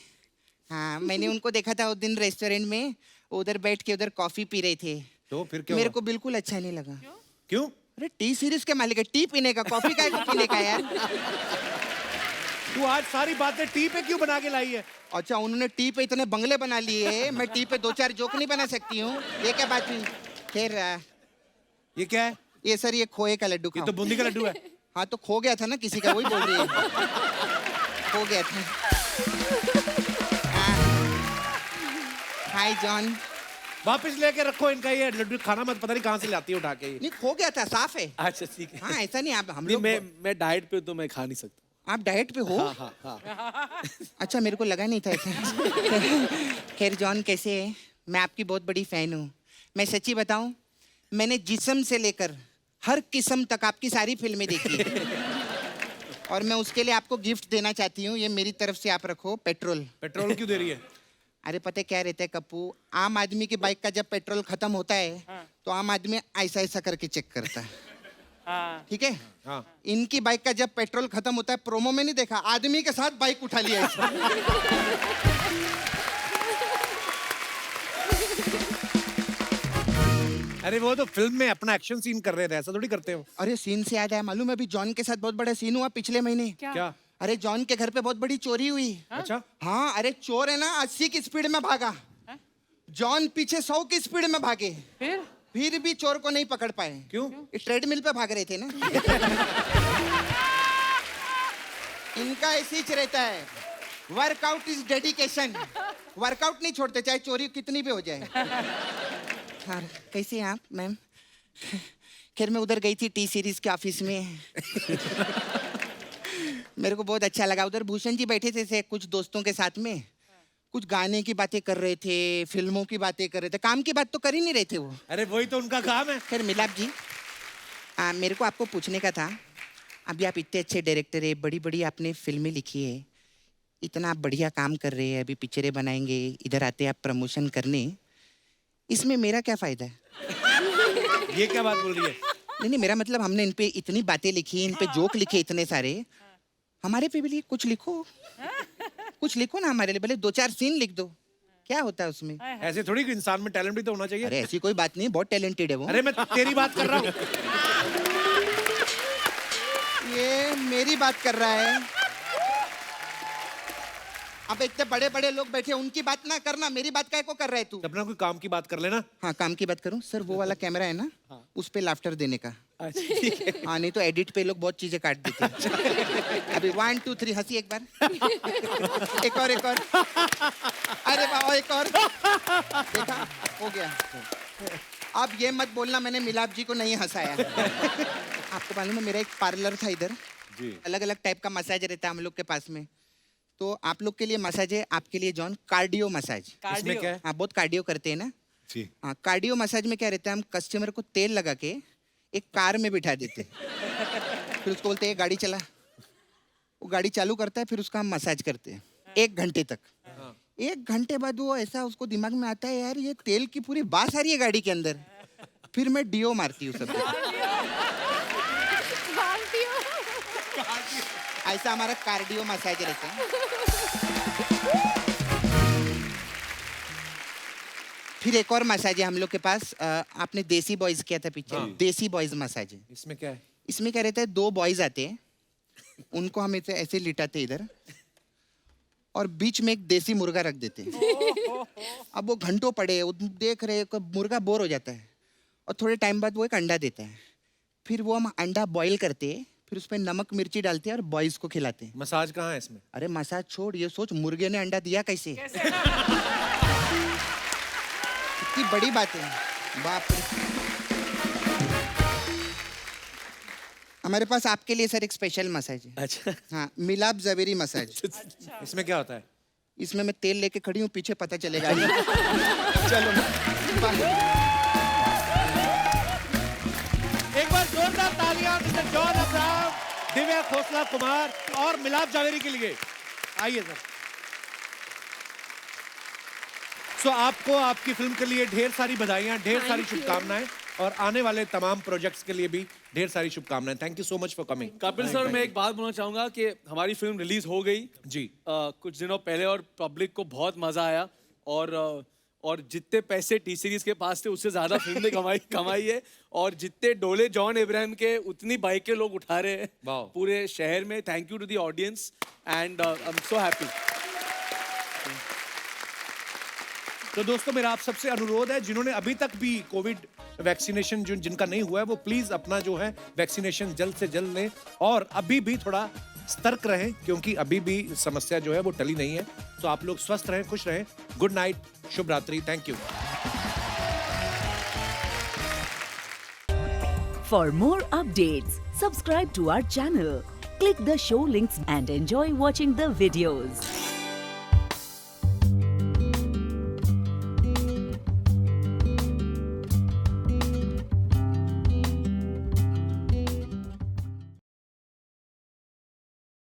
हाँ, मैंने उनको देखा था उस दिन रेस्टोरेंट में, उधर बैठ के उधर कॉफी पी रहे थे।
तो फिर क्या
मेरे
हुआ?
को बिल्कुल अच्छा नहीं लगा।
क्यों?
अरे टी सीरीज के मालिक है, टी पीने का, कॉफी का पीने का यार।
तू आज सारी बातें टी पे क्यों बना के लाई है?
अच्छा, उन्होंने टी पे इतने बंगले बना लिए हैं, मैं टी पे 2-4 जोक नहीं बना सकती हूँ। ये क्या बात हुई? खैर,
ये क्या है?
ये सर, ये खोए का लड्डू
ये
खाओ।
तो बूंदी का लड्डू है।
हाँ, तो खो गया था ना किसी का, वही बोल रही है। खो गया था। हाय जॉन।
वापस लेके रखो इनका ये लड्डू, खाना मत, पता नहीं कहाँ से लाती है उठा के ये।
नहीं, खो गया था, साफ है।
अच्छा ठीक है।
हाँ, ऐसा नहीं, आप हम
नहीं,
लोग।
मैं डाइट पे हूं, तो मैं खा नहीं सकता।
आप डाइट पे हो? अच्छा, मेरे को लगा नहीं था ऐसा। खैर जॉन, कैसे है? मैं आपकी बहुत बड़ी फैन हूँ। मैं सच्ची बताऊँ, मैंने जिस्म से लेकर हर किस्म तक आपकी सारी फिल्में देखी है। और मैं उसके लिए आपको गिफ्ट देना चाहती हूँ। ये मेरी तरफ से आप रखो, पेट्रोल।
पेट्रोल क्यों दे रही है?
अरे पता है क्या रहता है कप्पू, आम आदमी की बाइक का जब पेट्रोल खत्म होता है तो आम आदमी ऐसा ऐसा करके चेक करता है, ठीक है?
हाँ।
इनकी बाइक का जब पेट्रोल खत्म होता है, प्रोमो में नहीं देखा, आदमी के साथ बाइक उठा लिया ऐसा।
अरे वो तो फिल्म में अपना एक्शन सीन कर रहे थे, ऐसा थोड़ी करते हो।
अरे सीन से याद आया, मालूम है अभी जॉन के साथ बहुत बड़ा सीन हुआ पिछले महीने।
क्या?
अरे जॉन के घर पे बहुत बड़ी चोरी हुई।
अच्छा।
हाँ, अरे चोर है ना 80 की स्पीड में भागा, जॉन पीछे 100 की स्पीड में भागे, फिर भी चोर को नहीं पकड़ पाए।
क्यों?
ट्रेडमिल पे भाग रहे थे ना। इनका ऐसे ही रहता है, वर्कआउट इज डेडिकेशन। वर्कआउट नहीं छोड़ते, चाहे चोरी कितनी भी हो जाए। हाँ, कैसे हैं आप मैम? खैर मैं उधर गई थी टी सीरीज के ऑफिस में। मेरे को बहुत अच्छा लगा। उधर भूषण जी बैठे थे कुछ दोस्तों के साथ में, कुछ गाने की बातें कर रहे थे, फिल्मों की बातें कर रहे थे, काम की बात तो कर ही नहीं रहे थे वो।
अरे वही तो उनका काम है।
खैर मिलाप जी, मेरे को आपको पूछने का था, अभी आप इतने अच्छे डायरेक्टर है, बड़ी बड़ी आपने फिल्में लिखी है, इतना आप बढ़िया काम कर रहे हैं, अभी पिक्चरें बनाएंगे, इधर आते हैं आप प्रमोशन करने, इसमें मेरा क्या फायदा है?
ये क्या बात बोल रही है?
नहीं, मेरा मतलब हमने इन पे इतनी बातें लिखी, इन पे जोक लिखे इतने सारे, हमारे पे भी कुछ लिखो, कुछ लिखो ना हमारे लिए, भले 2-4 सीन लिख दो, क्या होता है उसमें?
ऐसे थोड़ी कि इंसान में टैलेंट भी तो होना चाहिए।
अरे ऐसी कोई बात नहीं, बहुत टैलेंटेड है वो।
अरे मैं तेरी बात कर रहा हूँ।
ये मेरी बात कर रहा है। अब इतने बड़े बड़े लोग बैठे, उनकी बात ना करना, मेरी बात काय को कर रहा है तू?
अपना कोई काम की बात कर लेना।
हाँ, काम की बात करूं सर, वो वाला कैमरा है ना, उस पे लाफ्टर देने का। हाँ, नहीं तो एडिट पे लोग बहुत चीजें काट देते हैं। अभी 1 2 3 हंसी एक बार, एक और, एक और, अरे वाह, एक और, देखा हो गया। अब ये मत बोलना मैंने मिलाप जी को नहीं हंसाया। आपको मालूम है मेरा एक पार्लर था इधर, अलग अलग टाइप का मसाज रहता है हम लोग के पास में। तो आप लोग के लिए मसाज है, आपके लिए जॉन कार्डियो मसाज।
इसमें क्या है?
हाँ, बहुत कार्डियो करते हैं ना
जी।
हाँ, कार्डियो मसाज में क्या रहता है, हम कस्टमर को तेल लगा के एक कार में बिठा देते हैं, फिर उसको बोलते हैं गाड़ी चला, वो गाड़ी चालू करता है, फिर उसका हम मसाज करते हैं 1 घंटे तक। 1 घंटे बाद वो ऐसा उसको दिमाग में आता है, यार ये तेल की पूरी बास आ रही है गाड़ी के अंदर, फिर मैं डीओ मारती हूँ सब। ऐसा हमारा कार्डियो मसाज रहता है। फिर एक और मसाज है हम लोग के पास, आपने देसी बॉयज किया था पिक्चर, देसी बॉयज मसाज है।
इसमें क्या है?
इसमें क्या रहता है, 2 बॉयज आते हैं, उनको हम ऐसे लिटाते इधर, और बीच में एक देसी मुर्गा रख देते हैं। अब वो घंटों पड़े देख रहे, मुर्गा बोर हो जाता है, और थोड़े टाइम बाद वो एक अंडा देता है, फिर वो हम अंडा बॉईल करते हैं, फिर उसमें नमक मिर्ची डालते हैं और बॉयज को खिलाते हैं।
मसाज कहाँ है इसमें?
अरे मसाज छोड़, ये सोच मुर्गे ने अंडा दिया कैसे? कितनी बड़ी बात है, बाप रे। हमारे पास आपके लिए सर एक स्पेशल मसाज है।
अच्छा।
हाँ, मिलाप जवेरी मसाज।
इसमें क्या होता है?
इसमें मैं तेल लेके खड़ी हूँ, पीछे पता चलेगा। चलो
एक बार जोरदार तालियां मिस्टर जॉन अब्राहम, दिव्या खोसला कुमार और मिलाप जावेरी के लिए। आइए सर। सो आपको आपकी फिल्म के लिए ढेर सारी बधाइयां, ढेर सारी शुभकामनाएं, और आने वाले तमाम प्रोजेक्ट्स के लिए भी ढेर सारी शुभकामनाएं। Thank you so much for coming.
Kapil sir, मैं एक बात बोलना चाहूंगा कि हमारी फिल्म रिलीज हो गई
जी
कुछ दिनों पहले, और पब्लिक को बहुत मजा आया, और जितने पैसे टी सीरीज के पास थे उससे ज्यादा फिल्म ने कमाई है, और जितने डोले जॉन इब्राहिम के उतनी बाइकें लोग उठा रहे हैं पूरे शहर में। Thank you to the audience, and I am so happy.
तो दोस्तों, मेरा आप सबसे अनुरोध है, जिन्होंने अभी तक भी कोविड वैक्सीनेशन जिनका नहीं हुआ है, वो प्लीज अपना जो है वैक्सीनेशन जल्द से जल्द लें, और अभी भी थोड़ा सतर्क रहें, क्योंकि अभी भी समस्या जो है वो टली नहीं है। तो आप लोग स्वस्थ रहें, खुश रहें। गुड नाइट, शुभ रात्रि, thank you.
For more updates, subscribe to our channel, Click the show links and enjoy watching the videos.